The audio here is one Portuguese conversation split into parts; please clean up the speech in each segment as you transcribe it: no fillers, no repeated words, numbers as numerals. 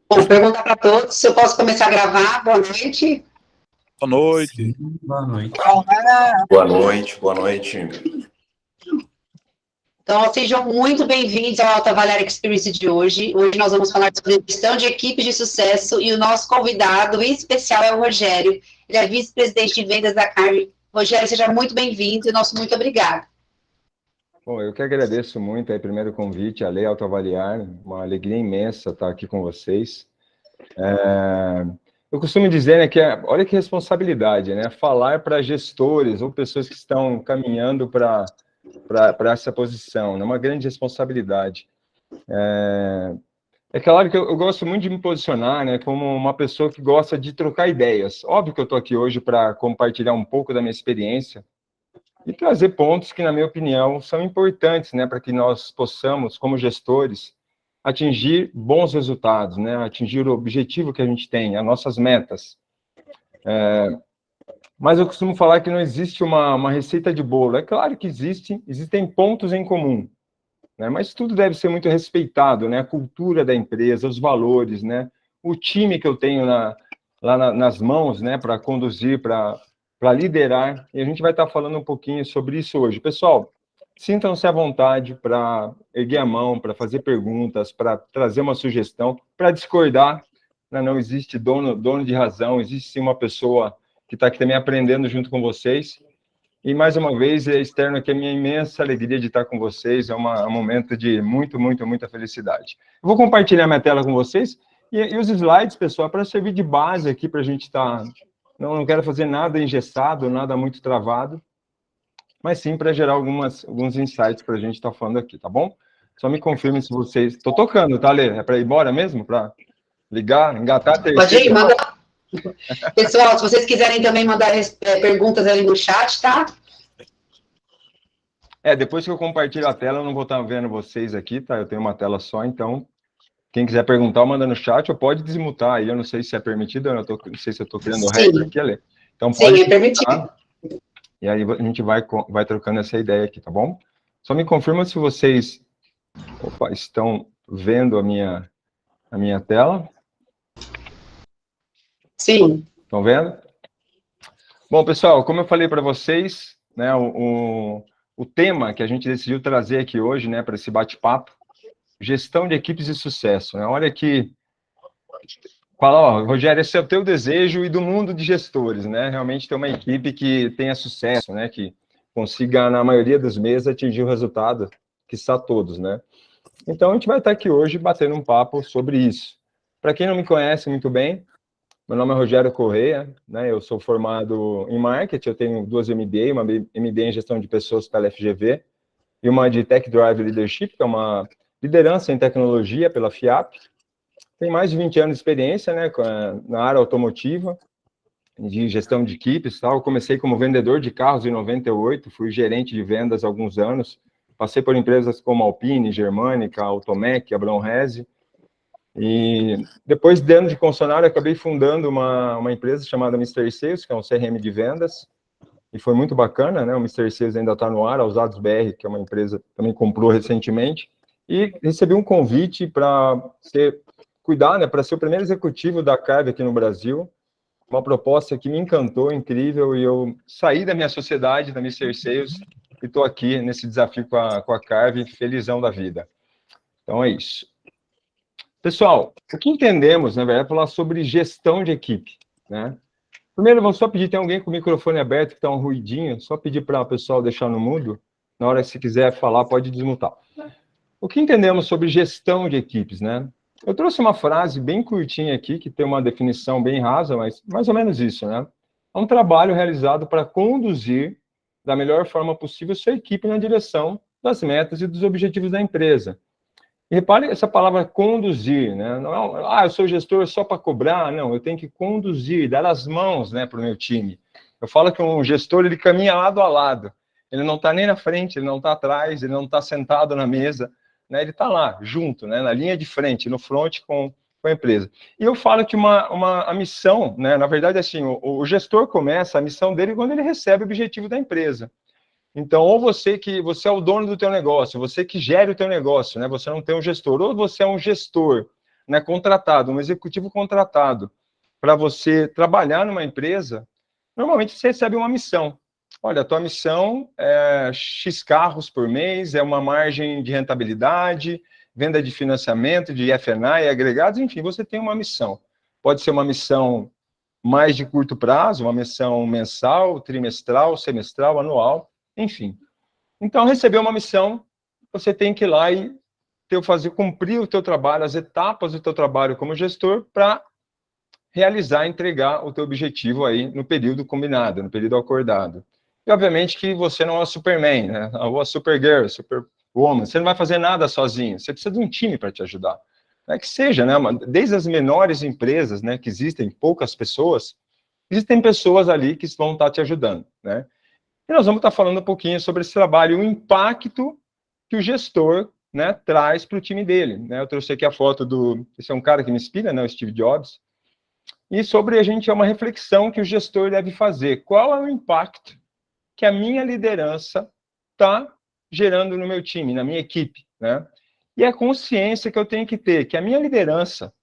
Vou perguntar para todos se eu posso começar a gravar. Boa noite. Boa noite. Sim, boa noite. Boa noite, boa noite. Então, sejam muito bem-vindos ao Alta Valer Experience de hoje. Hoje nós vamos falar sobre gestão de equipes de sucesso e o nosso convidado especial é o Rogério. Ele é vice-presidente de vendas da Carve. Rogério, seja muito bem-vindo e nosso muito obrigado. Bom, eu que agradeço muito aí, primeiro o convite, a Lei Autoavaliar, uma alegria imensa estar aqui com vocês. Eu costumo dizer, né, que olha que responsabilidade, né, falar para gestores ou pessoas que estão caminhando para essa posição, é uma grande responsabilidade. É claro que eu gosto muito de me posicionar, né, como uma pessoa que gosta de trocar ideias. Óbvio que eu estou aqui hoje para compartilhar um pouco da minha experiência, e trazer pontos que, na minha opinião, são importantes, né, para que nós possamos, como gestores, atingir bons resultados, né, atingir o objetivo que a gente tem, as nossas metas. Mas eu costumo falar que não existe uma receita de bolo. É claro que existem pontos em comum, né, mas tudo deve ser muito respeitado, né, a cultura da empresa, os valores, né, o time que eu tenho nas mãos, né, para conduzir, para liderar, e a gente vai estar falando um pouquinho sobre isso hoje. Pessoal, sintam-se à vontade para erguer a mão, para fazer perguntas, para trazer uma sugestão, para discordar, né? Não existe dono de razão, existe sim uma pessoa que está aqui também aprendendo junto com vocês, e mais uma vez, externo aqui a minha imensa alegria de estar com vocês, é um momento de muita felicidade. Eu vou compartilhar minha tela com vocês, e os slides, pessoal, para servir de base aqui para a gente estar... Não quero fazer nada engessado, nada muito travado, mas sim para gerar alguns insights para a gente estar falando aqui, tá bom? Só me confirme se vocês... Estou tocando, tá, Lê? É para ir embora mesmo? Para ligar, engatar a terceira? Pode ir, manda. Pessoal, se vocês quiserem também mandar perguntas ali no chat, tá? Depois que eu compartilho a tela, eu não vou estar vendo vocês aqui, tá? Eu tenho uma tela só, então... Quem quiser perguntar, manda no chat, ou pode desmutar aí, eu não sei se é permitido, eu não sei se eu estou criando regra aqui, Ale. Então, pode... Sim, é permitido. E aí a gente vai trocando essa ideia aqui, tá bom? Só me confirma se vocês estão vendo a minha tela. Sim. Estão vendo? Bom, pessoal, como eu falei para vocês, né, o tema que a gente decidiu trazer aqui hoje, né, para esse bate-papo, gestão de equipes de sucesso, né? Olha que... Fala, Rogério, esse é o teu desejo e do mundo de gestores, né? Realmente ter uma equipe que tenha sucesso, né? Que consiga, na maioria dos meses, atingir o resultado, quiçá todos, né? Então, a gente vai estar aqui hoje batendo um papo sobre isso. Para quem não me conhece muito bem, meu nome é Rogério Correia, né? Eu sou formado em marketing, eu tenho 2 MBA, uma MBA em gestão de pessoas pela FGV e uma de Tech Drive Leadership, que é uma liderança em tecnologia pela FIAP. Tem mais de 20 anos de experiência, né, na área automotiva, de gestão de equipes e tal. Eu comecei como vendedor de carros em 98, fui gerente de vendas há alguns anos, passei por empresas como Alpine, Germânica, Automec, Abrão Resi, e depois de anos de funcionário, acabei fundando uma empresa chamada Mr. Sales, que é um CRM de vendas, e foi muito bacana, né, o Mr. Sales ainda está no ar, a Usados BR, que é uma empresa que também comprou recentemente, e recebi um convite para cuidar, né, para ser o primeiro executivo da Carve aqui no Brasil, uma proposta que me encantou, incrível, e eu saí da minha sociedade, da Mr. Sales, e estou aqui nesse desafio com a Carve, felizão da vida. Então é isso. Pessoal, o que entendemos, na verdade, é falar sobre gestão de equipe, né? Primeiro, vou só pedir, tem alguém com o microfone aberto que está um ruidinho, só pedir para o pessoal deixar no mudo, na hora que se quiser falar, pode desmutar. O que entendemos sobre gestão de equipes, né? Eu trouxe uma frase bem curtinha aqui, que tem uma definição bem rasa, mas mais ou menos isso, né? É um trabalho realizado para conduzir da melhor forma possível sua equipe na direção das metas e dos objetivos da empresa. E repare essa palavra conduzir, né? Não é, eu sou gestor só para cobrar, não, eu tenho que conduzir, dar as mãos, né, para o meu time. Eu falo que um gestor, ele caminha lado a lado, ele não está nem na frente, ele não está atrás, ele não está sentado na mesa, né, ele está lá, junto, né, na linha de frente, no front com a empresa. E eu falo que a missão, né, na verdade, assim, o gestor começa a missão dele quando ele recebe o objetivo da empresa. Então, ou você é o dono do teu negócio, você que gere o teu negócio, né? Você não tem um gestor, ou você é um gestor, né, contratado, um executivo contratado para você trabalhar numa empresa, normalmente você recebe uma missão. Olha, a tua missão é X carros por mês, é uma margem de rentabilidade, venda de financiamento, de F&A e agregados, enfim, você tem uma missão. Pode ser uma missão mais de curto prazo, uma missão mensal, trimestral, semestral, anual, enfim. Então, recebeu uma missão, você tem que ir lá e cumprir o teu trabalho, as etapas do teu trabalho como gestor para realizar, entregar o teu objetivo aí no período combinado, no período acordado. E, obviamente, que você não é o Superman, né? Ou a Supergirl, Superwoman, você não vai fazer nada sozinho, você precisa de um time para te ajudar. É que seja, né? Desde as menores empresas, né, que existem poucas pessoas, existem pessoas ali que vão estar te ajudando, né? E nós vamos estar falando um pouquinho sobre esse trabalho, o impacto que o gestor, né, traz para o time dele, né? Eu trouxe aqui a foto esse é um cara que me inspira, né, o Steve Jobs, e sobre é uma reflexão que o gestor deve fazer. Qual é o impacto que a minha liderança está gerando no meu time, na minha equipe, né? E a consciência que eu tenho que ter, que a minha liderança,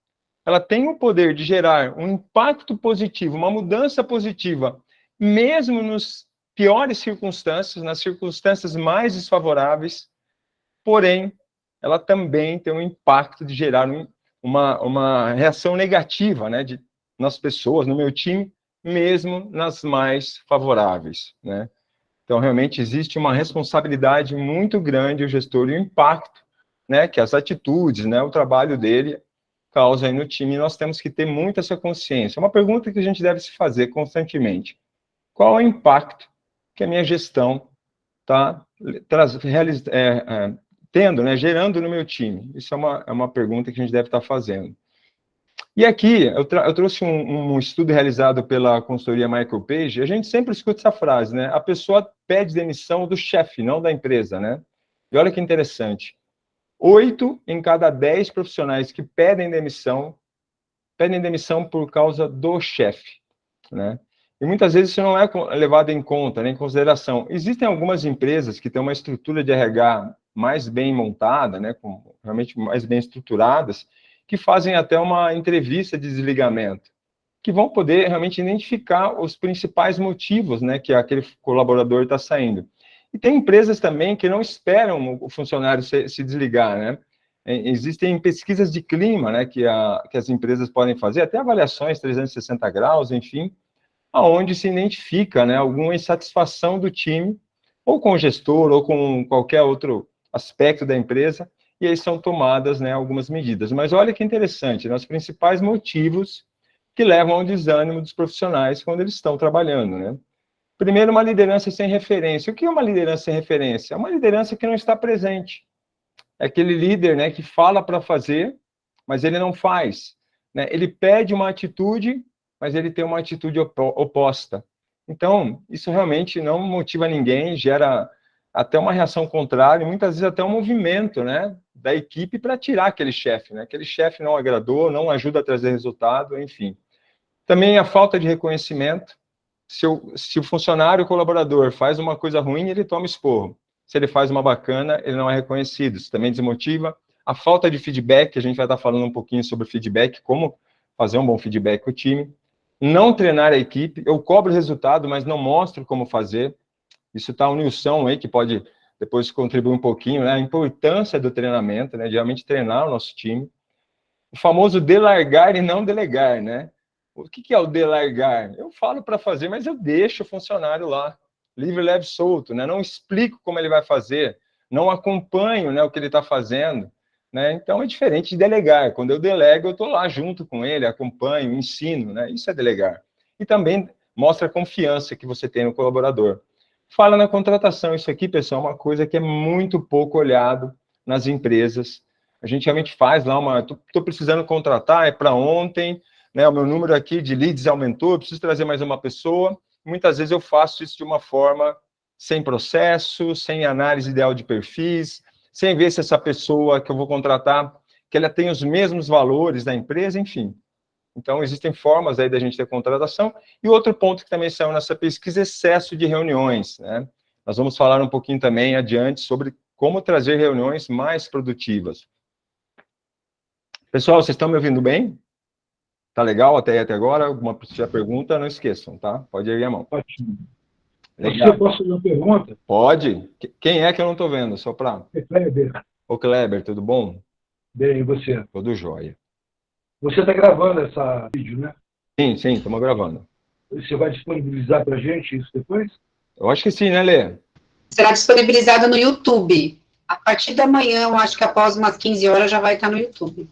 ela tem o poder de gerar um impacto positivo, uma mudança positiva, mesmo nos piores circunstâncias, nas circunstâncias mais desfavoráveis, porém, ela também tem um impacto de gerar uma reação negativa, né, nas pessoas, no meu time, mesmo nas mais favoráveis, né? Então, realmente, existe uma responsabilidade muito grande o gestor e o impacto, né, que as atitudes, né, o trabalho dele causa aí no time, e nós temos que ter muito essa consciência. É uma pergunta que a gente deve se fazer constantemente. Qual é o impacto que a minha gestão está tendo, né, gerando no meu time? Isso é uma pergunta que a gente deve estar fazendo. E aqui, eu trouxe um estudo realizado pela consultoria Michael Page, a gente sempre escuta essa frase, né? A pessoa pede demissão do chefe, não da empresa, né? E olha que interessante. 8 em cada 10 profissionais que pedem demissão por causa do chefe, né? E muitas vezes isso não é levado em conta, né, em consideração. Existem algumas empresas que têm uma estrutura de RH mais bem montada, né, realmente mais bem estruturadas, que fazem até uma entrevista de desligamento, que vão poder realmente identificar os principais motivos, né, que aquele colaborador está saindo. E tem empresas também que não esperam o funcionário se desligar, né? Existem pesquisas de clima, né, que as empresas podem fazer, até avaliações 360 graus, enfim, aonde se identifica, né, alguma insatisfação do time, ou com o gestor, ou com qualquer outro aspecto da empresa, e aí são tomadas, né, algumas medidas. Mas olha que interessante, né, os principais motivos que levam ao desânimo dos profissionais quando eles estão trabalhando, né? Primeiro, uma liderança sem referência. O que é uma liderança sem referência? É uma liderança que não está presente. É aquele líder, né, que fala para fazer, mas ele não faz, né? Ele pede uma atitude, mas ele tem uma atitude oposta. Então, isso realmente não motiva ninguém, gera até uma reação contrária, muitas vezes até um movimento, né, da equipe para tirar aquele chefe, né? Aquele chefe não agradou, não ajuda a trazer resultado, enfim. Também a falta de reconhecimento. Se o funcionário, o colaborador, faz uma coisa ruim, ele toma esporro. Se ele faz uma bacana, ele não é reconhecido. Isso também desmotiva. A falta de feedback, a gente vai estar falando um pouquinho sobre feedback, como fazer um bom feedback com o time. Não treinar a equipe. Eu cobro resultado, mas não mostro como fazer. Isso está o Nilson aí, que pode depois contribuir um pouquinho, né? A importância do treinamento, né? De realmente treinar o nosso time. O famoso delargar e não delegar, né? O que é o delargar? Eu falo para fazer, mas eu deixo o funcionário lá, livre, leve, solto, né? Não explico como ele vai fazer, não acompanho, né, o que ele está fazendo, né? Então é diferente de delegar. Quando eu delego, eu estou lá junto com ele, acompanho, ensino, né? Isso é delegar. E também mostra a confiança que você tem no colaborador. Fala na contratação. Isso aqui, pessoal, é uma coisa que é muito pouco olhado nas empresas. A gente realmente faz lá estou precisando contratar, é para ontem, né, o meu número aqui de leads aumentou, eu preciso trazer mais uma pessoa. Muitas vezes eu faço isso de uma forma sem processo, sem análise ideal de perfis, sem ver se essa pessoa que eu vou contratar, que ela tem os mesmos valores da empresa, enfim. Então, existem formas aí da gente ter contratação. E outro ponto que também saiu nessa pesquisa é excesso de reuniões, né? Nós vamos falar um pouquinho também adiante sobre como trazer reuniões mais produtivas. Pessoal, vocês estão me ouvindo bem? Tá legal até agora? Alguma pergunta, não esqueçam, tá? Pode erguer a mão. Ótimo. Legal. Você posso fazer uma pergunta? Pode. Quem é que eu não estou vendo? Só para... É Kleber. Ô, Kleber, tudo bom? Bem, e você? Tudo jóia. Você está gravando essa vídeo, né? Sim, estamos gravando. Você vai disponibilizar para a gente isso depois? Eu acho que sim, né, Lê? Será disponibilizado no YouTube. A partir da manhã, eu acho que após umas 15 horas já vai estar no YouTube.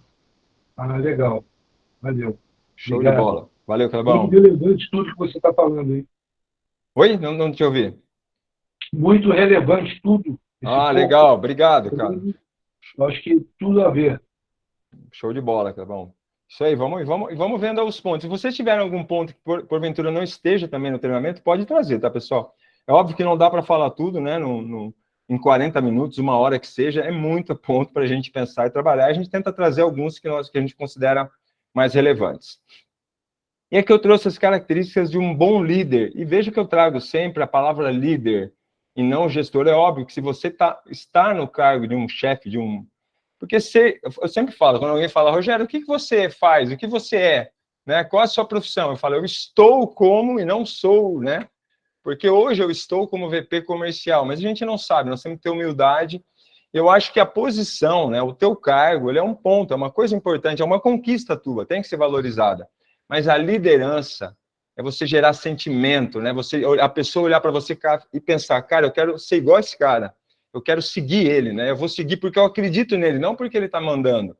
Ah, legal. Valeu. Show Obrigado. de bola. Valeu, Clebão. Muito relevante tudo que você está falando aí. Oi? Não te ouvi. Muito relevante tudo. Esse Ah, ponto. legal. Obrigado, cara. Eu acho que tudo a ver. Show de bola, Clebão. Isso aí, vamos vendo os pontos. Se vocês tiverem algum ponto que, porventura, não esteja também no treinamento, pode trazer, tá, pessoal? É óbvio que não dá para falar tudo, né, em 40 minutos, 1 hora que seja, é muito ponto para a gente pensar e trabalhar. A gente tenta trazer alguns que a gente considera mais relevantes. E aqui eu trouxe as características de um bom líder. E veja que eu trago sempre a palavra líder e não gestor. É óbvio que se você está no cargo de um chefe, porque eu sempre falo, quando alguém fala, Rogério, o que você faz? O que você é? Né? Qual a sua profissão? Eu falo, eu estou como e não sou, né? Porque hoje eu estou como VP comercial, mas a gente não sabe, nós temos que ter humildade. Eu acho que a posição, né, o teu cargo, ele é um ponto, é uma coisa importante, é uma conquista tua, tem que ser valorizada. Mas a liderança é você gerar sentimento, né? A pessoa olhar para você e pensar, cara, eu quero ser igual a esse cara. Eu quero seguir ele, né? Eu vou seguir porque eu acredito nele, não porque ele está mandando.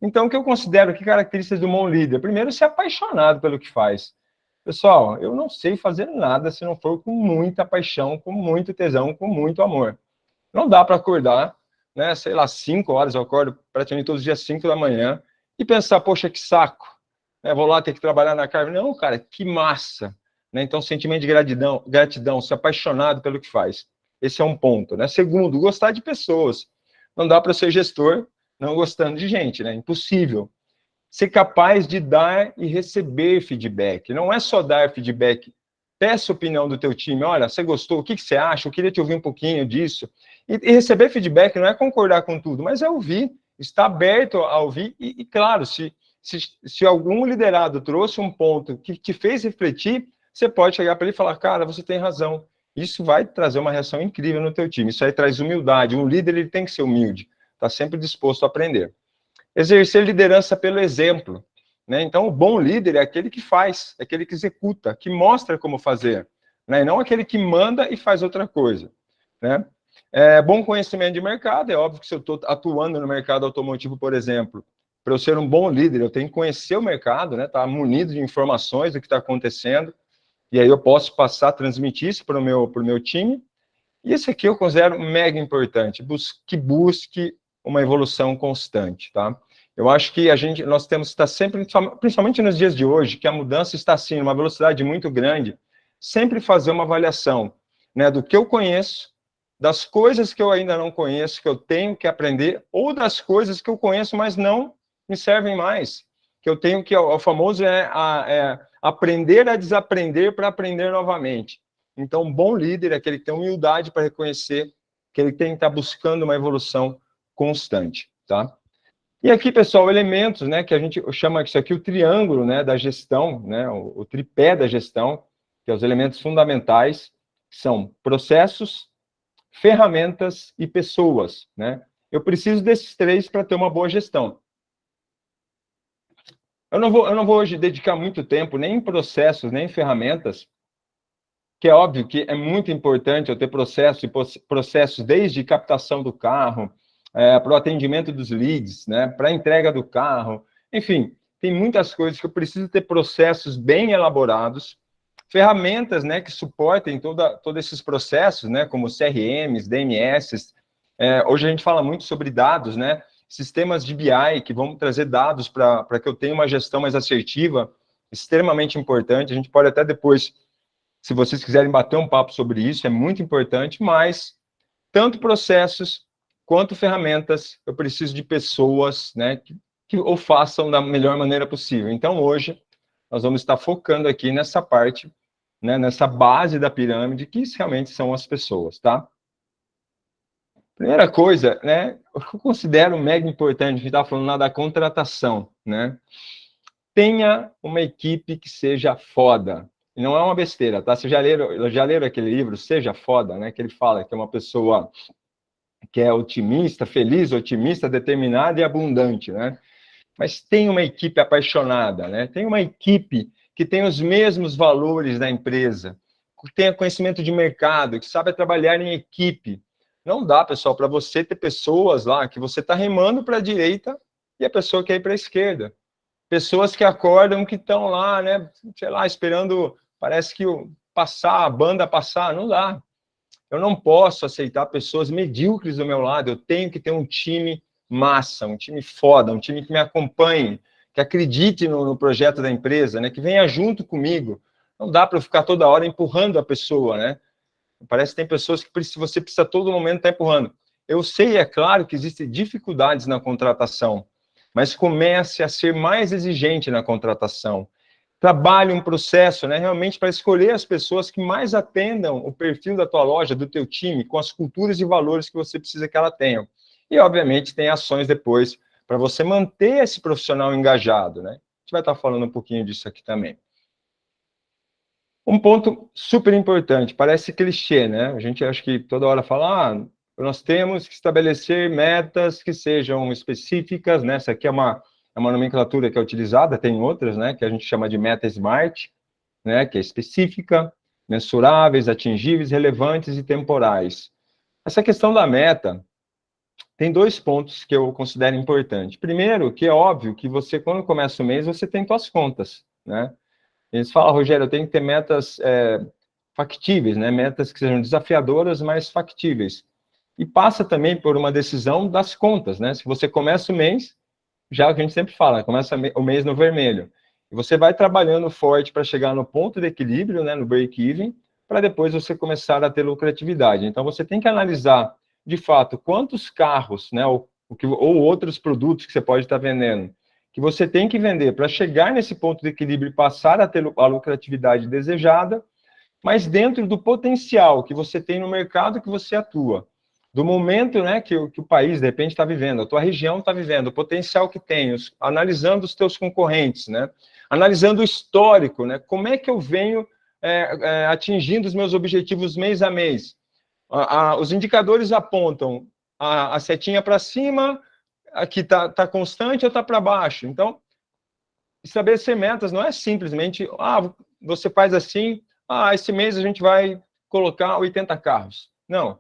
Então, o que eu considero que características do bom líder? Primeiro, ser apaixonado pelo que faz. Pessoal, eu não sei fazer nada se não for com muita paixão, com muito tesão, com muito amor. Não dá para acordar, né? Sei lá, 5 horas, eu acordo praticamente todos os dias 5 da manhã e pensar, poxa, que saco. Vou lá ter que trabalhar na carne. Não, cara, que massa. Né? Então, sentimento de gratidão, ser apaixonado pelo que faz. Esse é um ponto. Né? Segundo, gostar de pessoas. Não dá para ser gestor não gostando de gente, né? Impossível. Ser capaz de dar e receber feedback. Não é só dar feedback. Peça a opinião do teu time. Olha, você gostou? O que você acha? Eu queria te ouvir um pouquinho disso. E receber feedback não é concordar com tudo, mas é ouvir. Estar aberto a ouvir. E claro, se algum liderado trouxe um ponto que te fez refletir, você pode chegar para ele e falar, cara, você tem razão. Isso vai trazer uma reação incrível no teu time. Isso aí traz humildade. Um líder ele tem que ser humilde. Está sempre disposto a aprender. Exercer liderança pelo exemplo. Né? Então, o bom líder é aquele que faz, é aquele que executa, que mostra como fazer. Né? E não aquele que manda e faz outra coisa. Né? Bom conhecimento de mercado. É óbvio que se eu estou atuando no mercado automotivo, por exemplo, para eu ser um bom líder, eu tenho que conhecer o mercado, né? Tá munido de informações do que está acontecendo, e aí eu posso transmitir isso para o meu time. E esse aqui eu considero mega importante, que busque uma evolução constante, tá? Eu acho que nós temos que estar sempre, principalmente nos dias de hoje, que a mudança está assim, numa velocidade muito grande, sempre fazer uma avaliação, né, do que eu conheço, das coisas que eu ainda não conheço, que eu tenho que aprender, ou das coisas que eu conheço, mas não me servem mais, que eu tenho que, o famoso aprender a desaprender para aprender novamente. Então, um bom líder é aquele que tem humildade para reconhecer que ele tem que estar buscando uma evolução constante, tá? E aqui, pessoal, elementos, né, que a gente chama isso aqui o triângulo, né, da gestão, né, o tripé da gestão, que é os elementos fundamentais, que são processos, ferramentas e pessoas, né? Eu preciso desses 3 para ter uma boa gestão. Eu não vou hoje dedicar muito tempo nem em processos, nem em ferramentas, que é óbvio que é muito importante eu ter processos desde captação do carro, para o atendimento dos leads, né, para a entrega do carro, enfim, tem muitas coisas que eu preciso ter processos bem elaborados, ferramentas, né, que suportem todos esses processos, né, como CRMs, DMS. Hoje a gente fala muito sobre dados, né, sistemas de BI que vão trazer dados para que eu tenha uma gestão mais assertiva, extremamente importante. A gente pode até depois, se vocês quiserem bater um papo sobre isso, é muito importante, mas tanto processos quanto ferramentas, eu preciso de pessoas, né, que o façam da melhor maneira possível. Então, hoje, nós vamos estar focando aqui nessa parte, né, nessa base da pirâmide, que realmente são as pessoas, tá? Primeira coisa, né, o que eu considero mega importante, a gente está falando lá da contratação, né? Tenha uma equipe que seja foda. E não é uma besteira, tá? Vocês já leram aquele livro, Seja Foda, né? Que ele fala que é uma pessoa que é otimista, feliz, otimista, determinada e abundante, né? Mas tem uma equipe apaixonada, né? Tem uma equipe que tem os mesmos valores da empresa, que tenha conhecimento de mercado, que sabe trabalhar em equipe. Não dá, pessoal, para você ter pessoas lá que você está remando para a direita e a pessoa quer ir para a esquerda. Pessoas que acordam, que estão lá, né? Sei lá, esperando, parece que passar, a banda passar, não dá. Eu não posso aceitar pessoas medíocres do meu lado, eu tenho que ter um time massa, um time foda, um time que me acompanhe, que acredite no projeto da empresa, né? Que venha junto comigo. Não dá para eu ficar toda hora empurrando a pessoa, né? Parece que tem pessoas que você precisa todo momento estar empurrando. Eu sei, é claro, que existem dificuldades na contratação, mas comece a ser mais exigente na contratação. Trabalhe um processo, né, realmente para escolher as pessoas que mais atendam o perfil da tua loja, do teu time, com as culturas e valores que você precisa que ela tenha. E, obviamente, tem ações depois para você manter esse profissional engajado, né? A gente vai estar falando um pouquinho disso aqui também. Um ponto super importante, parece clichê, né? A gente acha que toda hora fala, nós temos que estabelecer metas que sejam específicas, né? Essa aqui é uma nomenclatura que é utilizada, tem outras, né? Que a gente chama de meta SMART, né? Que é específica, mensuráveis, atingíveis, relevantes e temporais. Essa questão da meta tem dois pontos que eu considero importante. Primeiro, que é óbvio que você, quando começa o mês, você tem suas contas, né? Eles falam, Rogério, eu tenho que ter metas factíveis, né? Metas que sejam desafiadoras, mas factíveis. E passa também por uma decisão das contas, né? Se você começa o mês, já a gente sempre fala, começa o mês no vermelho. E você vai trabalhando forte para chegar no ponto de equilíbrio, né? No break-even, para depois você começar a ter lucratividade. Então, você tem que analisar, de fato, quantos carros, né? Ou outros produtos que você pode estar vendendo, que você tem que vender para chegar nesse ponto de equilíbrio e passar a ter a lucratividade desejada, mas dentro do potencial que você tem no mercado que você atua, do momento, né, que o país, de repente, está vivendo, a tua região está vivendo, o potencial que tem, analisando os teus concorrentes, né, analisando o histórico, né, como é que eu venho atingindo os meus objetivos mês a mês. Os indicadores apontam a setinha para cima, aqui está constante ou está para baixo. Então, estabelecer metas não é simplesmente, você faz assim, esse mês a gente vai colocar 80 carros. Não,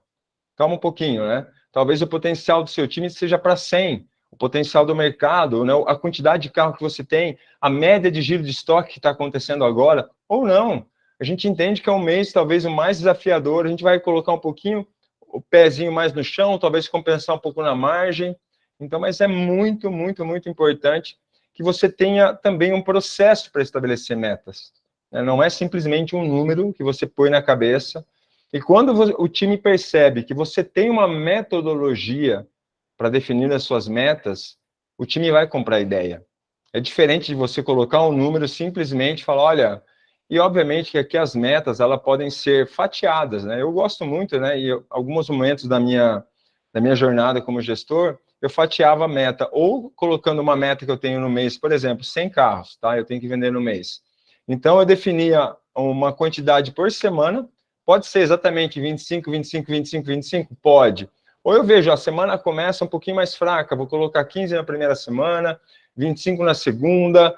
calma um pouquinho, né? Talvez o potencial do seu time seja para 100, o potencial do mercado, né? A quantidade de carro que você tem, a média de giro de estoque que está acontecendo agora, ou não. A gente entende que é um mês talvez o mais desafiador, a gente vai colocar um pouquinho o pezinho mais no chão, talvez compensar um pouco na margem. Então, mas é muito, muito, muito importante que você tenha também um processo para estabelecer metas. Não é simplesmente um número que você põe na cabeça. E quando o time percebe que você tem uma metodologia para definir as suas metas, o time vai comprar a ideia. É diferente de você colocar um número simplesmente e falar, olha... E, obviamente, que aqui as metas, elas podem ser fatiadas, né? Eu gosto muito, né? E alguns momentos da minha jornada como gestor, eu fatiava a meta, ou colocando uma meta que eu tenho no mês, por exemplo, 100 carros, tá? Eu tenho que vender no mês. Então, eu definia uma quantidade por semana, pode ser exatamente 25, 25, 25, 25? Pode. Ou eu vejo, a semana começa um pouquinho mais fraca, vou colocar 15 na primeira semana, 25 na segunda,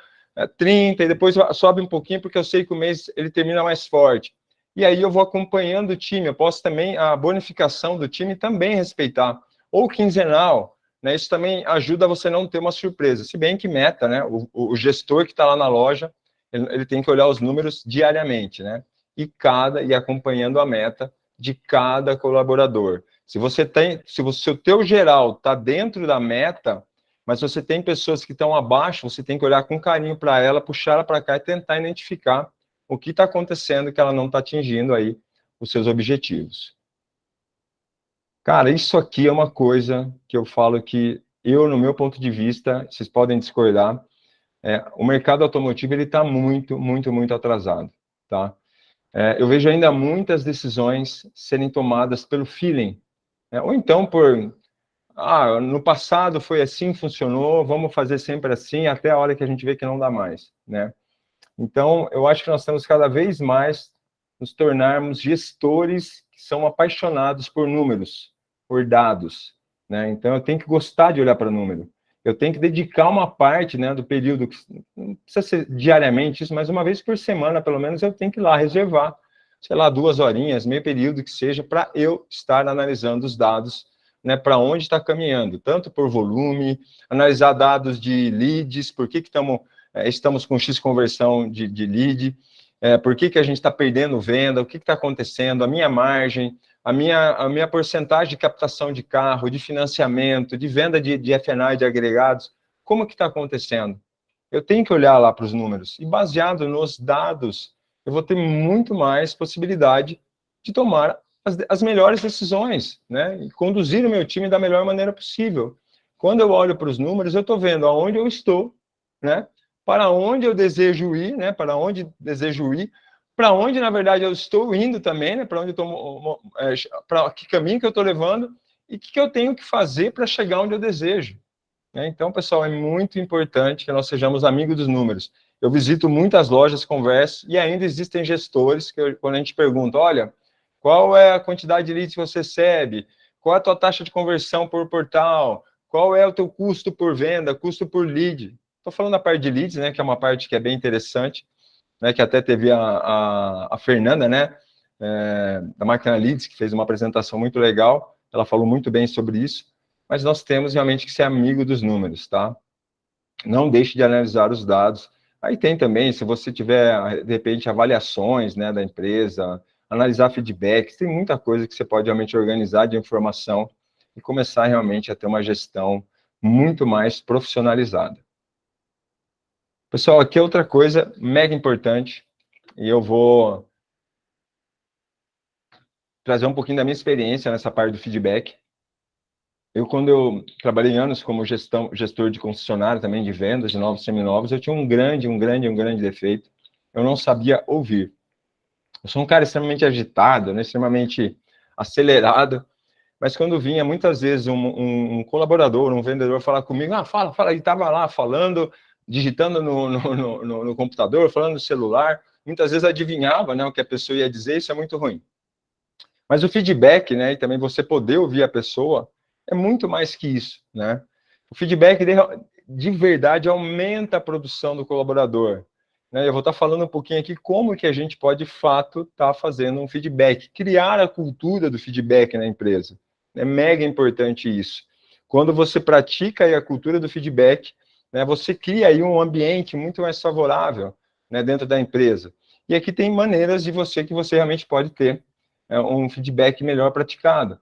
30, e depois sobe um pouquinho, porque eu sei que o mês ele termina mais forte. E aí eu vou acompanhando o time, eu posso também, a bonificação do time também respeitar. Ou quinzenal, né? Isso também ajuda você a não ter uma surpresa. Se bem que meta, né? O gestor que está lá na loja, ele tem que olhar os números diariamente, né? E acompanhando a meta de cada colaborador. Se o teu geral está dentro da meta, mas você tem pessoas que estão abaixo, você tem que olhar com carinho para ela, puxar ela para cá e tentar identificar o que está acontecendo que ela não está atingindo aí os seus objetivos. Cara, isso aqui é uma coisa que eu falo que eu, no meu ponto de vista, vocês podem discordar, o mercado automotivo ele está muito, muito, muito atrasado, tá? Eu vejo ainda muitas decisões serem tomadas pelo feeling, né? Ou então no passado foi assim, funcionou, vamos fazer sempre assim, até a hora que a gente vê que não dá mais, né? Então, eu acho que nós temos cada vez mais nos tornarmos gestores que são apaixonados por números, por dados, né? Então, eu tenho que gostar de olhar para número. Eu tenho que dedicar uma parte, né, do período, não precisa ser diariamente isso, mas uma vez por semana, pelo menos, eu tenho que ir lá reservar, sei lá, 2 horinhas, meio período que seja, para eu estar analisando os dados, né, para onde está caminhando, tanto por volume, analisar dados de leads, por que estamos com X conversão de lead, por que a gente está perdendo venda, o que está acontecendo, a minha margem, a minha porcentagem de captação de carro, de financiamento, de venda de F&I, de agregados, como que está acontecendo? Eu tenho que olhar lá para os números, e baseado nos dados, eu vou ter muito mais possibilidade de tomar as melhores decisões, né? E conduzir o meu time da melhor maneira possível. Quando eu olho para os números, eu estou vendo aonde eu estou, né? Para onde eu desejo ir, né? Para onde desejo ir, para onde, na verdade, eu estou indo também, né? Para onde para que caminho que eu estou levando e o que eu tenho que fazer para chegar onde eu desejo, né? Então, pessoal, é muito importante que nós sejamos amigos dos números. Eu visito muitas lojas, converso, e ainda existem gestores que, quando a gente pergunta, olha, qual é a quantidade de leads que você recebe? Qual é a tua taxa de conversão por portal? Qual é o teu custo por venda, custo por lead? Estou falando da parte de leads, né, que é uma parte que é bem interessante, né, que até teve a Fernanda, né, da Máquina Leads, que fez uma apresentação muito legal, ela falou muito bem sobre isso, mas nós temos realmente que ser amigo dos números, tá? Não deixe de analisar os dados. Aí tem também, se você tiver, de repente, avaliações, né, da empresa, analisar feedbacks, tem muita coisa que você pode realmente organizar de informação e começar realmente a ter uma gestão muito mais profissionalizada. Pessoal, aqui é outra coisa mega importante, e eu vou trazer um pouquinho da minha experiência nessa parte do feedback. Quando eu trabalhei anos como gestor de concessionário, também de vendas, de novos e seminovos, eu tinha um grande defeito. Eu não sabia ouvir. Eu sou um cara extremamente agitado, né, extremamente acelerado, mas quando vinha, muitas vezes, um colaborador, um vendedor falar comigo, fala, ele estava lá falando, digitando no computador, falando no celular, muitas vezes adivinhava, né, o que a pessoa ia dizer, isso é muito ruim. Mas o feedback, né, e também você poder ouvir a pessoa, é muito mais que isso, né? O feedback, de verdade, aumenta a produção do colaborador, né? Eu vou estar falando um pouquinho aqui como que a gente pode, de fato, estar fazendo um feedback, criar a cultura do feedback na empresa. É mega importante isso. Quando você pratica aí a cultura do feedback, né, você cria aí um ambiente muito mais favorável, né, dentro da empresa. E aqui tem maneiras que você realmente pode ter um feedback melhor praticado.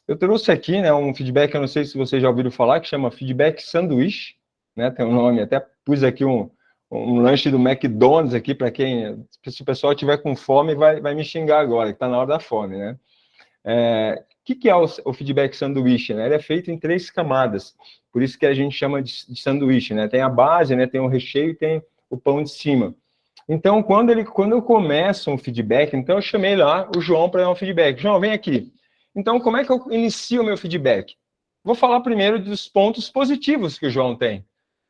Eu trouxe aqui, né, um feedback, eu não sei se vocês já ouviram falar, que chama feedback sanduíche, né, tem um nome, até pus aqui um lanche do McDonald's aqui, para quem, se o pessoal tiver com fome, vai me xingar agora, que está na hora da fome, né. O que é o feedback sanduíche, né? Ele é feito em 3 camadas, por isso que a gente chama de sanduíche, né, tem a base, né, tem o recheio e tem o pão de cima. Então, quando eu começo um feedback, então eu chamei lá o João para dar um feedback. João, vem aqui. Então, como é que eu inicio o meu feedback? Vou falar primeiro dos pontos positivos que o João tem.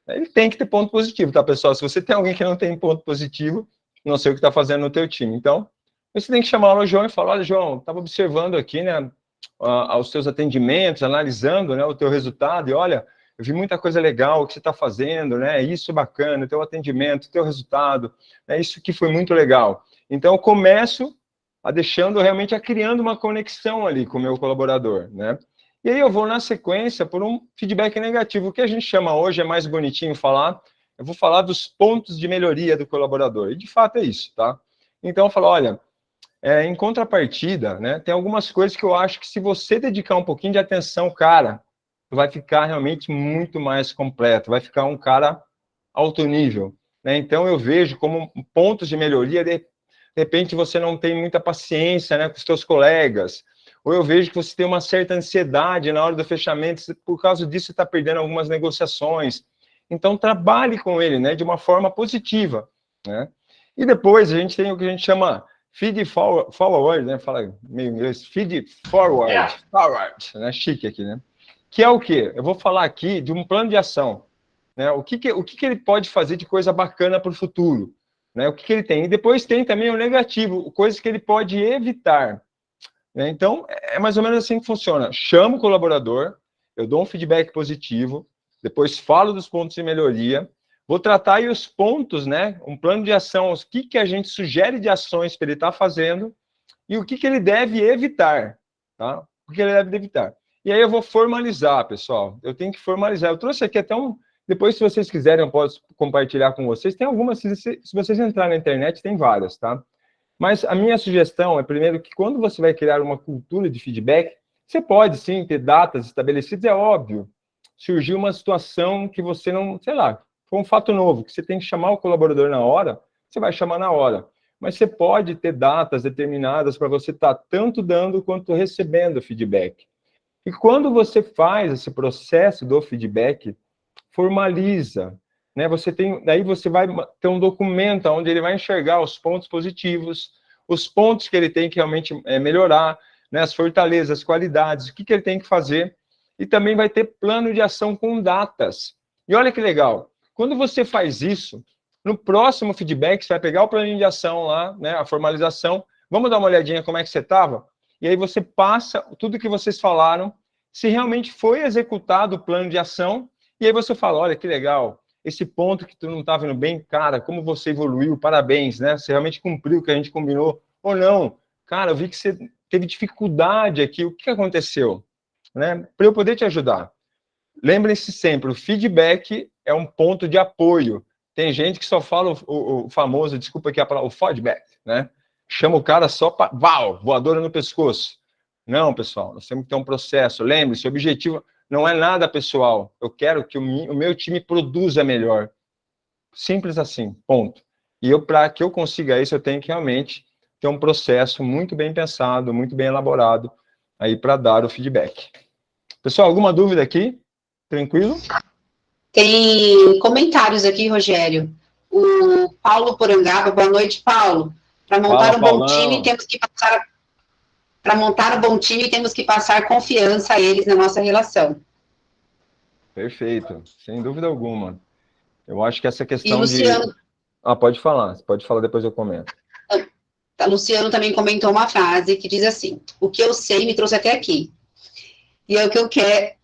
Ele tem que ter ponto positivo, tá, pessoal? Se você tem alguém que não tem ponto positivo, não sei o que está fazendo no teu time. Então, você tem que chamar o João e falar, olha, João, estava observando aqui, né, os teus atendimentos, analisando, né, o teu resultado, e olha, eu vi muita coisa legal que você está fazendo, né, isso é bacana, teu atendimento, teu resultado, né, isso que foi muito legal. Então, eu começo realmente criando uma conexão ali com o meu colaborador, né? E aí eu vou na sequência por um feedback negativo. O que a gente chama hoje, é mais bonitinho falar, eu vou falar dos pontos de melhoria do colaborador. E de fato é isso, tá? Então eu falo, olha, em contrapartida, né, tem algumas coisas que eu acho que se você dedicar um pouquinho de atenção, cara, vai ficar realmente muito mais completo, vai ficar um cara alto nível, né? Então eu vejo como pontos de melhoria, de repente você não tem muita paciência, né, com os seus colegas, ou eu vejo que você tem uma certa ansiedade na hora do fechamento, por causa disso você está perdendo algumas negociações. Então trabalhe com ele, né, de uma forma positiva, né? E depois a gente tem o que a gente chama feed forward, né? Fala meio inglês, feed forward, né? Chique aqui, né? Que é o quê? Eu vou falar aqui de um plano de ação, né? O que ele pode fazer de coisa bacana para o futuro, né? O que ele tem? E depois tem também o negativo, coisas que ele pode evitar, né? Então, é mais ou menos assim que funciona. Chamo o colaborador, eu dou um feedback positivo, depois falo dos pontos de melhoria, vou tratar aí os pontos, né? Um plano de ação, o que a gente sugere de ações para ele estar fazendo e o que ele deve evitar, tá? O que ele deve evitar. E aí eu vou formalizar, pessoal. Eu tenho que formalizar. Eu trouxe aqui até um... Depois, se vocês quiserem, eu posso compartilhar com vocês. Tem algumas, se vocês entrarem na internet, tem várias, tá? Mas a minha sugestão é, primeiro, que quando você vai criar uma cultura de feedback, você pode, sim, ter datas estabelecidas, é óbvio. Surgiu uma situação que você não, sei lá, foi um fato novo, que você tem que chamar o colaborador na hora, você vai chamar na hora. Mas você pode ter datas determinadas para você estar tanto dando quanto recebendo feedback. E quando você faz esse processo do feedback, formaliza, né? Daí você vai ter um documento onde ele vai enxergar os pontos positivos, os pontos que ele tem que realmente melhorar, né? As fortalezas, as qualidades, o que ele tem que fazer, e também vai ter plano de ação com datas. E olha que legal, quando você faz isso, no próximo feedback, você vai pegar o plano de ação lá, né? A formalização, vamos dar uma olhadinha como é que você estava? E aí você passa tudo que vocês falaram, se realmente foi executado o plano de ação, e aí você fala, olha que legal, esse ponto que tu não está vendo bem, cara, como você evoluiu, parabéns, né? Você realmente cumpriu o que a gente combinou, ou não. Cara, eu vi que você teve dificuldade aqui, o que aconteceu? Né? Para eu poder te ajudar. Lembrem-se sempre, o feedback é um ponto de apoio. Tem gente que só fala o famoso, desculpa aqui a palavra, o feedback, né? Chama o cara só para, voadora no pescoço. Não, pessoal, nós temos que ter um processo. Lembre-se, o objetivo não é nada pessoal. Eu quero que o meu time produza melhor. Simples assim, ponto. E para que eu consiga isso, eu tenho que realmente ter um processo muito bem pensado, muito bem elaborado, aí para dar o feedback. Pessoal, alguma dúvida aqui? Tranquilo? Tem comentários aqui, Rogério. O Paulo Porangaba, boa noite, Paulo. Para montar um bom time, temos que passar... Para montar um bom time, temos que passar confiança a eles na nossa relação. Perfeito, sem dúvida alguma. Eu acho que essa questão Luciano... pode falar depois eu comento. A Luciano também comentou uma frase que diz assim, o que eu sei me trouxe até aqui. E é o que eu quero,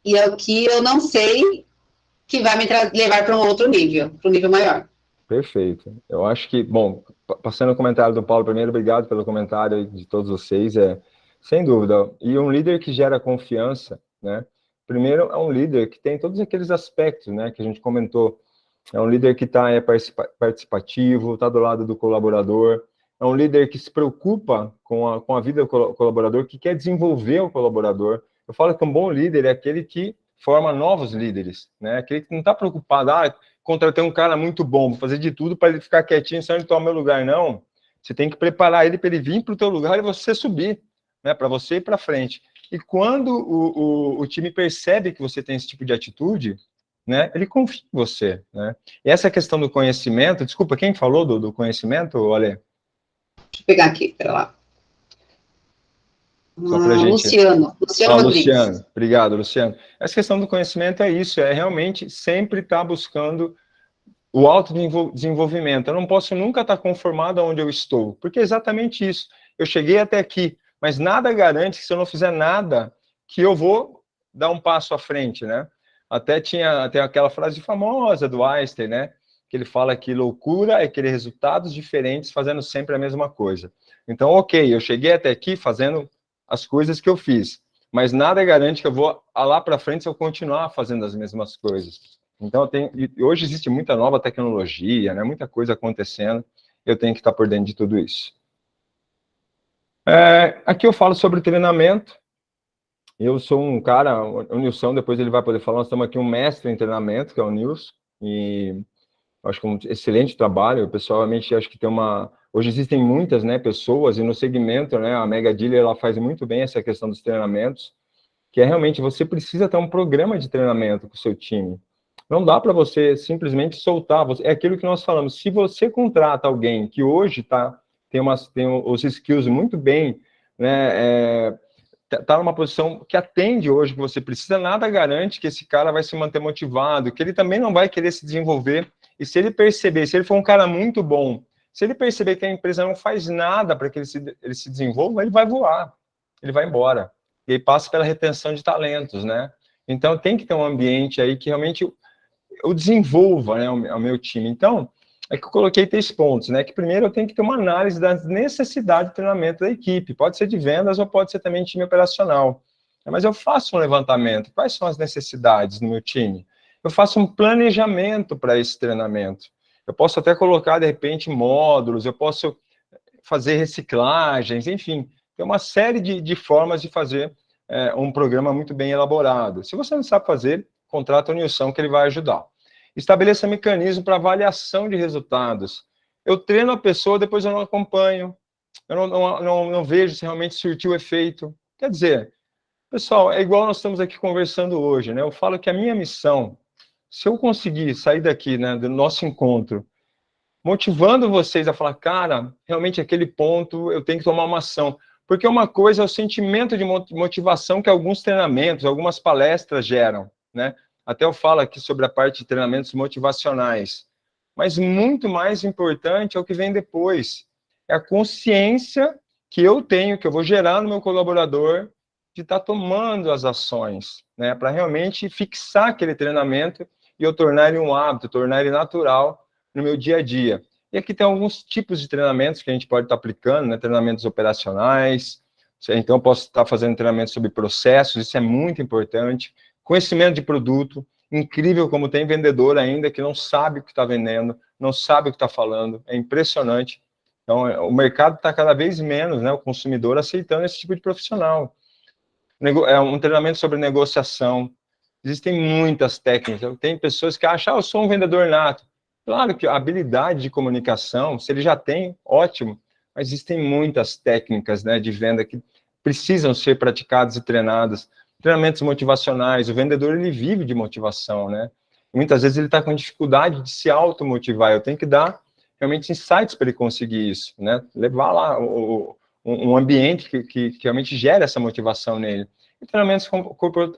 e é o que eu não sei que vai me levar para um outro nível, para um nível maior. Perfeito. Eu acho que, bom, passando o comentário do Paulo primeiro, obrigado pelo comentário de todos vocês, sem dúvida. E um líder que gera confiança, né? Primeiro, é um líder que tem todos aqueles aspectos, né, que a gente comentou. É um líder que é participativo, está do lado do colaborador. É um líder que se preocupa com a vida do colaborador, que quer desenvolver o colaborador. Eu falo que um bom líder é aquele que forma novos líderes, né? Aquele que não está preocupado, contratei um cara muito bom, vou fazer de tudo para ele ficar quietinho, só ele tomar meu lugar. Não, você tem que preparar ele para ele vir para o teu lugar e você subir, né? Para você ir para frente. E quando o time percebe que você tem esse tipo de atitude, né? Ele confia em você, né? E essa questão do conhecimento, desculpa, quem falou do conhecimento, Ale? Deixa eu pegar aqui, pera lá. Luciano Rodrigues. Luciano, obrigado, Luciano. Essa questão do conhecimento é isso, é realmente sempre estar buscando o autodesenvolvimento. Eu não posso nunca estar conformado onde eu estou, porque é exatamente isso. Eu cheguei até aqui, mas nada garante que se eu não fizer nada, que eu vou dar um passo à frente, né? Até tem aquela frase famosa do Einstein, né? Que ele fala que loucura é querer resultados diferentes fazendo sempre a mesma coisa. Então, ok, eu cheguei até aqui fazendo as coisas que eu fiz, mas nada garante que eu vou lá para frente se eu continuar fazendo as mesmas coisas. Então, hoje existe muita nova tecnologia, né? Muita coisa acontecendo, eu tenho que estar por dentro de tudo isso. Aqui eu falo sobre treinamento. Eu sou um cara, o Nilson, depois ele vai poder falar, nós temos aqui um mestre em treinamento, que é o Nilson, e acho que é um excelente trabalho. Eu, pessoalmente, acho que hoje existem muitas, né, pessoas, e no segmento, né, a Mega Dealer, ela faz muito bem essa questão dos treinamentos, que é realmente, você precisa ter um programa de treinamento com o seu time. Não dá para você simplesmente soltar, é aquilo que nós falamos, se você contrata alguém que hoje está tem os skills muito bem, né, tá numa posição que atende hoje o que você precisa, nada garante que esse cara vai se manter motivado, que ele também não vai querer se desenvolver, e se ele perceber, se ele for um cara muito bom, se ele perceber que a empresa não faz nada para que ele se desenvolva, ele vai voar, ele vai embora, e aí passa pela retenção de talentos, né? Então tem que ter um ambiente aí que realmente eu desenvolva, né, o meu time. Então, é que eu coloquei 3 pontos, né? Que primeiro eu tenho que ter uma análise da necessidade de treinamento da equipe. Pode ser de vendas ou pode ser também time operacional. Mas eu faço um levantamento. Quais são as necessidades no meu time? Eu faço um planejamento para esse treinamento. Eu posso até colocar, de repente, módulos, eu posso fazer reciclagens, enfim. Tem uma série de formas de fazer um programa muito bem elaborado. Se você não sabe fazer, contrata o Nilson, que ele vai ajudar. Estabeleça mecanismo para avaliação de resultados. Eu treino a pessoa, depois eu não acompanho, eu não vejo se realmente surtiu efeito. Quer dizer, pessoal, é igual nós estamos aqui conversando hoje, né? Eu falo que a minha missão, se eu conseguir sair daqui, né, do nosso encontro, motivando vocês a falar, cara, realmente aquele ponto eu tenho que tomar uma ação. Porque uma coisa é o sentimento de motivação que alguns treinamentos, algumas palestras geram, né? Até eu falo aqui sobre a parte de treinamentos motivacionais. Mas muito mais importante é o que vem depois. É a consciência que eu tenho, que eu vou gerar no meu colaborador, de estar tomando as ações, né? Para realmente fixar aquele treinamento e eu tornar ele um hábito, tornar ele natural no meu dia a dia. E aqui tem alguns tipos de treinamentos que a gente pode estar aplicando, né? Treinamentos operacionais. Então, eu posso estar fazendo treinamento sobre processos, isso é muito importante. Conhecimento de produto, incrível como tem vendedor ainda que não sabe o que está vendendo, não sabe o que está falando, é impressionante. Então, o mercado está cada vez menos, né, o consumidor aceitando esse tipo de profissional. É um treinamento sobre negociação, existem muitas técnicas, tem pessoas que acham, eu sou um vendedor nato. Claro que a habilidade de comunicação, se ele já tem, ótimo, mas existem muitas técnicas, né, de venda que precisam ser praticadas e treinadas. Treinamentos motivacionais, o vendedor, ele vive de motivação, né? Muitas vezes ele está com dificuldade de se automotivar, eu tenho que dar realmente insights para ele conseguir isso, né? Levar lá um ambiente que realmente gera essa motivação nele. E treinamentos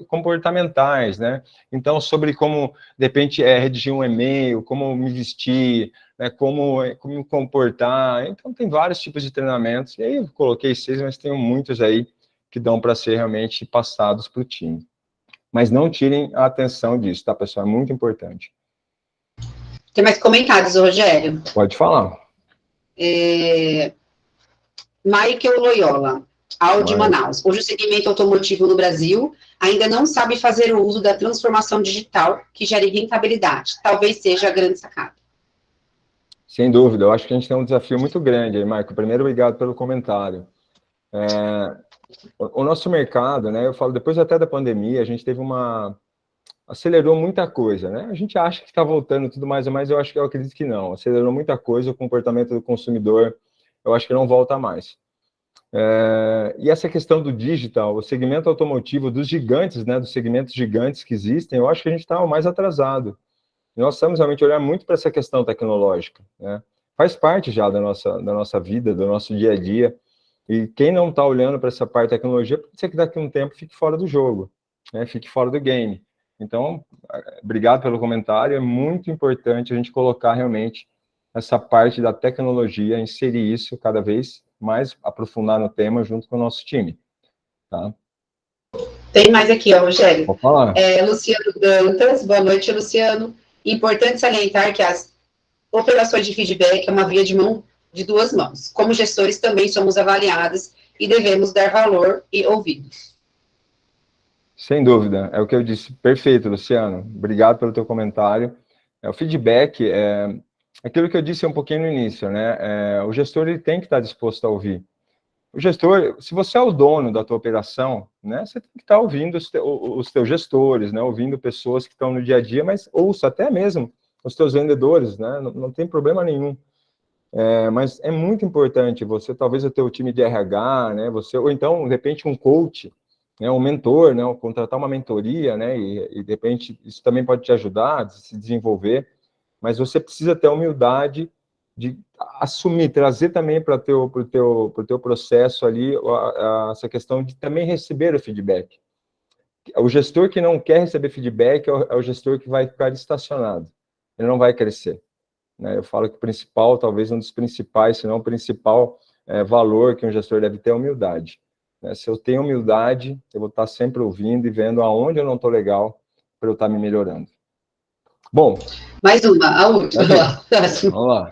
comportamentais, né? Então, sobre como, de repente, redigir um e-mail, como me vestir, né? como me comportar. Então, tem vários tipos de treinamentos. E aí, eu coloquei 6, mas tem muitos aí que dão para ser realmente passados para o time. Mas não tirem a atenção disso, tá, pessoal? É muito importante. Tem mais comentários, Rogério? Pode falar. Michael Loyola, Audi Manaus. Hoje o segmento automotivo no Brasil ainda não sabe fazer o uso da transformação digital que gere rentabilidade. Talvez seja a grande sacada. Sem dúvida, eu acho que a gente tem um desafio muito grande aí, Michael. Primeiro, obrigado pelo comentário. O nosso mercado, né, eu falo, depois até da pandemia, a gente teve acelerou muita coisa, né? A gente acha que está voltando tudo mais ou mais, eu acredito que não. Acelerou muita coisa, o comportamento do consumidor, eu acho que não volta mais. E essa questão do digital, o segmento automotivo dos gigantes, né, dos segmentos gigantes que existem, eu acho que a gente está o mais atrasado. Nós estamos realmente olhando muito para essa questão tecnológica, né? Faz parte já da nossa vida, do nosso dia a dia. E quem não está olhando para essa parte de tecnologia, pode ser que daqui a um tempo fique fora do jogo, né? Fique fora do game. Então, obrigado pelo comentário. É muito importante a gente colocar realmente essa parte da tecnologia, inserir isso cada vez mais, aprofundar no tema junto com o nosso time. Tá? Tem mais aqui, ó, Rogério. Vou falar. Luciano Dantas, boa noite, Luciano. Importante salientar que as operações de feedback é uma via de mão de 2 mãos. Como gestores também somos avaliados e devemos dar valor e ouvidos. Sem dúvida, é o que eu disse. Perfeito, Luciano. Obrigado pelo teu comentário. O feedback é aquilo que eu disse um pouquinho no início, né? O gestor ele tem que estar disposto a ouvir. O gestor, se você é o dono da tua operação, né? Você tem que estar ouvindo os teus gestores, né? Ouvindo pessoas que estão no dia a dia, mas ouça até mesmo os teus vendedores, né? Não tem problema nenhum. Mas é muito importante você, talvez o teu time de RH, né? Ou então, de repente, um coach, né, um mentor, né, contratar uma mentoria, né, e de repente isso também pode te ajudar a se desenvolver, mas você precisa ter a humildade de assumir, trazer também para pro teu processo ali essa questão de também receber o feedback. O gestor que não quer receber feedback é o gestor que vai ficar estacionado, ele não vai crescer, né? Eu falo que o principal, talvez um dos principais, se não o principal valor que um gestor deve ter é a humildade, né? Se eu tenho humildade, eu vou estar sempre ouvindo e vendo aonde eu não estou legal para eu estar me melhorando. Bom. Mais uma, a última. Vamos lá.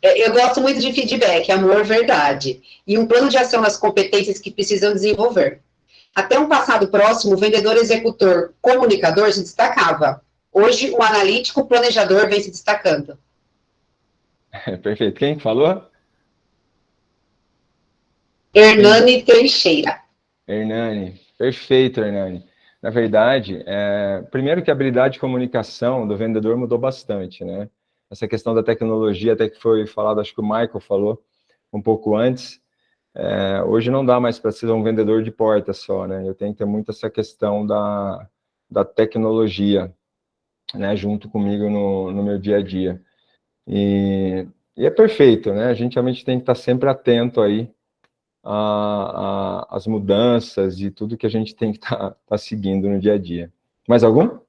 Eu gosto muito de feedback, amor, verdade. E um plano de ação nas competências que precisam desenvolver. Até um passado próximo, o vendedor, executor, comunicador se destacava. Hoje, o analítico, planejador vem se destacando. Perfeito. Quem falou? Hernani Teixeira. Hernani. Perfeito, Hernani. Na verdade, primeiro que a habilidade de comunicação do vendedor mudou bastante, né? Essa questão da tecnologia, até que foi falado, acho que o Michael falou um pouco antes, hoje não dá mais para ser um vendedor de porta só, né? Eu tenho que ter muito essa questão da tecnologia, né, junto comigo no meu dia a dia. E é perfeito, né? A gente realmente tem que estar sempre atento aí às mudanças e tudo que a gente tem que estar seguindo no dia a dia. Mais algum?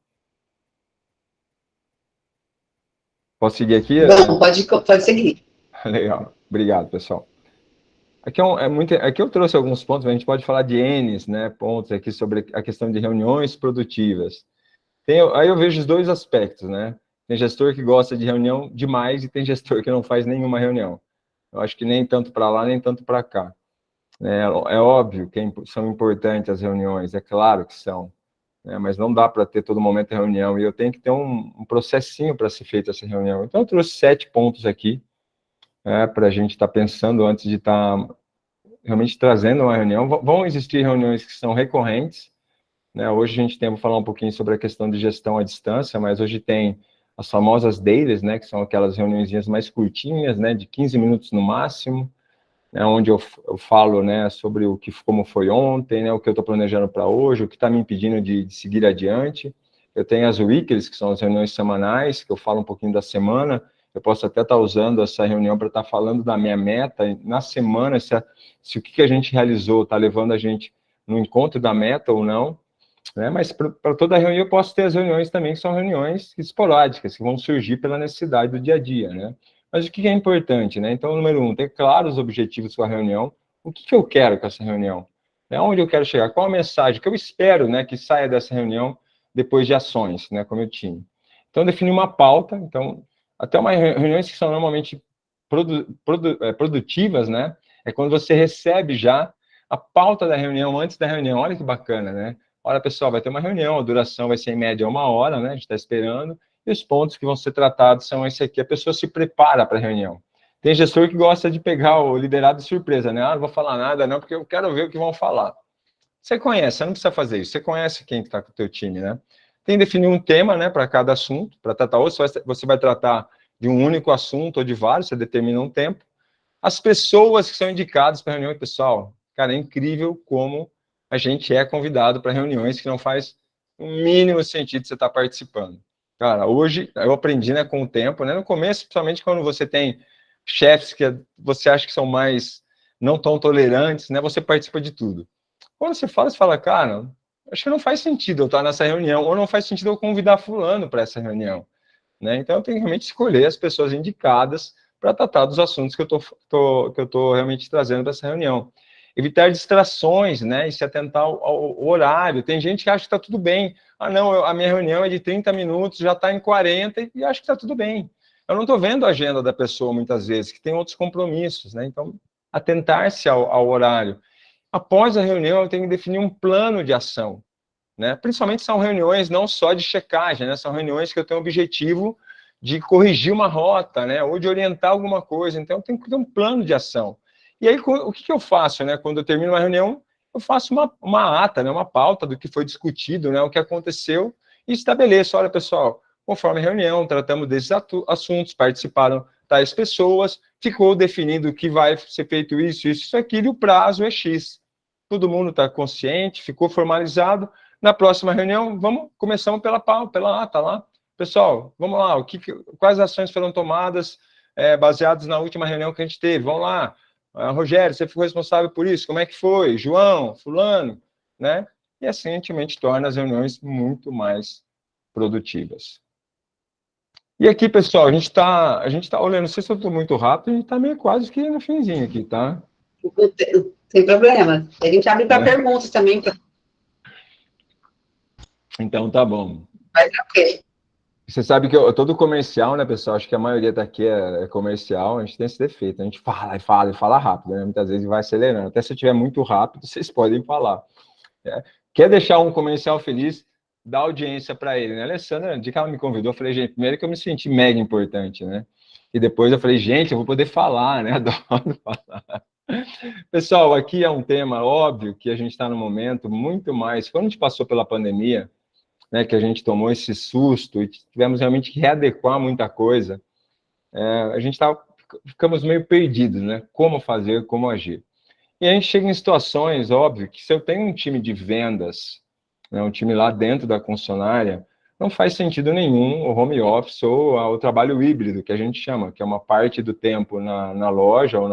Posso seguir aqui? Não, pode seguir. Legal, obrigado, pessoal. Aqui eu trouxe alguns pontos, a gente pode falar de N's, né, pontos aqui sobre a questão de reuniões produtivas. Aí eu vejo os dois aspectos, né? Tem gestor que gosta de reunião demais e tem gestor que não faz nenhuma reunião. Eu acho que nem tanto para lá, nem tanto para cá. É óbvio que são importantes as reuniões, é claro que são, né? Mas não dá para ter todo momento reunião, e eu tenho que ter um processinho para ser feita essa reunião. Então eu trouxe 7 pontos aqui, para a gente estar pensando antes de estar realmente trazendo uma reunião. Vão existir reuniões que são recorrentes, né? Hoje a gente vou falar um pouquinho sobre a questão de gestão à distância, mas hoje tem as famosas dailies, né, que são aquelas reuniõezinhas mais curtinhas, né, de 15 minutos no máximo, né, onde eu falo, né, sobre como foi ontem, né, o que eu estou planejando para hoje, o que está me impedindo de seguir adiante. Eu tenho as weeklies, que são as reuniões semanais, que eu falo um pouquinho da semana. Eu posso até estar usando essa reunião para estar falando da minha meta na semana, se o que a gente realizou está levando a gente no encontro da meta ou não, né? Mas para toda reunião eu posso ter as reuniões também, que são reuniões esporádicas, que vão surgir pela necessidade do dia a dia, né? Mas o que é importante, né? Então, número 1, ter claros os objetivos com a reunião, o que eu quero com essa reunião, né? Onde eu quero chegar, qual a mensagem que eu espero, né, que saia dessa reunião depois de ações, né, com o meu time. Então, definir uma pauta, então, até umas reuniões que são normalmente produtivas, né, é quando você recebe já a pauta da reunião antes da reunião. Olha que bacana, né? Olha, pessoal, vai ter uma reunião, a duração vai ser em média 1 hora, né? A gente está esperando, e os pontos que vão ser tratados são esse aqui. A pessoa se prepara para a reunião. Tem gestor que gosta de pegar o liderado de surpresa, né? Não vou falar nada, não, porque eu quero ver o que vão falar. Você conhece, você não precisa fazer isso. Você conhece quem está com o teu time, né? Tem que definir um tema, né, para cada assunto, para tratar, ou você vai tratar de um único assunto ou de vários, você determina um tempo. As pessoas que são indicadas para a reunião, pessoal, cara, é incrível como a gente é convidado para reuniões que não faz o mínimo sentido você estar participando. Cara, hoje eu aprendi, né, com o tempo, né, no começo, principalmente quando você tem chefes que você acha que são mais não tão tolerantes, né, você participa de tudo. Quando você fala, cara, acho que não faz sentido eu estar nessa reunião, ou não faz sentido eu convidar fulano para essa reunião, né? Então eu tenho que realmente escolher as pessoas indicadas para tratar dos assuntos que eu tô realmente trazendo para essa reunião. Evitar distrações, né, e se atentar ao horário. Tem gente que acha que está tudo bem. Ah, não, a minha reunião é de 30 minutos, já está em 40, e acho que está tudo bem. Eu não estou vendo a agenda da pessoa, muitas vezes, que tem outros compromissos, né? Então, atentar-se ao horário. Após a reunião, eu tenho que definir um plano de ação, né? Principalmente são reuniões não só de checagem, né? São reuniões que eu tenho o objetivo de corrigir uma rota, né? Ou de orientar alguma coisa. Então, eu tenho que ter um plano de ação. E aí, o que eu faço, né? Quando eu termino uma reunião, eu faço uma ata, né? Uma pauta do que foi discutido, né? O que aconteceu, e estabeleço, olha, pessoal, conforme a reunião, tratamos desses assuntos, participaram tais pessoas, ficou definido que vai ser feito isso, aquilo, e o prazo é X. Todo mundo está consciente, ficou formalizado. Na próxima reunião, começamos pela ata lá. Pessoal, vamos lá, quais ações foram tomadas baseados na última reunião que a gente teve. Vamos lá, Rogério, você ficou responsável por isso, como é que foi? João, fulano, né? E assim a gente torna as reuniões muito mais produtivas. E aqui, pessoal, a gente tá olhando, não sei se eu estou muito rápido, a gente está meio quase que no finzinho aqui, tá? Sem problema. A gente abre para perguntas também. Então, tá bom. Vai tranquilo. Você sabe que todo comercial, né, pessoal? Acho que a maioria daqui é comercial, a gente tem esse defeito. A gente fala e fala e fala rápido, né? Muitas vezes vai acelerando. Até se eu estiver muito rápido, vocês podem falar. Quer deixar um comercial feliz? Dá audiência para ele, né? Alessandra, de que ela me convidou, eu falei, gente, primeiro que eu me senti mega importante, né? E depois eu falei, gente, eu vou poder falar, né? Adoro falar. Pessoal, aqui é um tema óbvio que a gente está no momento muito mais. Quando a gente passou pela pandemia, né, que a gente tomou esse susto e tivemos realmente que readequar muita coisa, a gente ficamos meio perdidos, né? Como fazer, como agir. E a gente chega em situações, óbvio, que se eu tenho um time de vendas, né, um time lá dentro da concessionária, não faz sentido nenhum o home office ou o trabalho híbrido, que a gente chama, que é uma parte do tempo na loja ou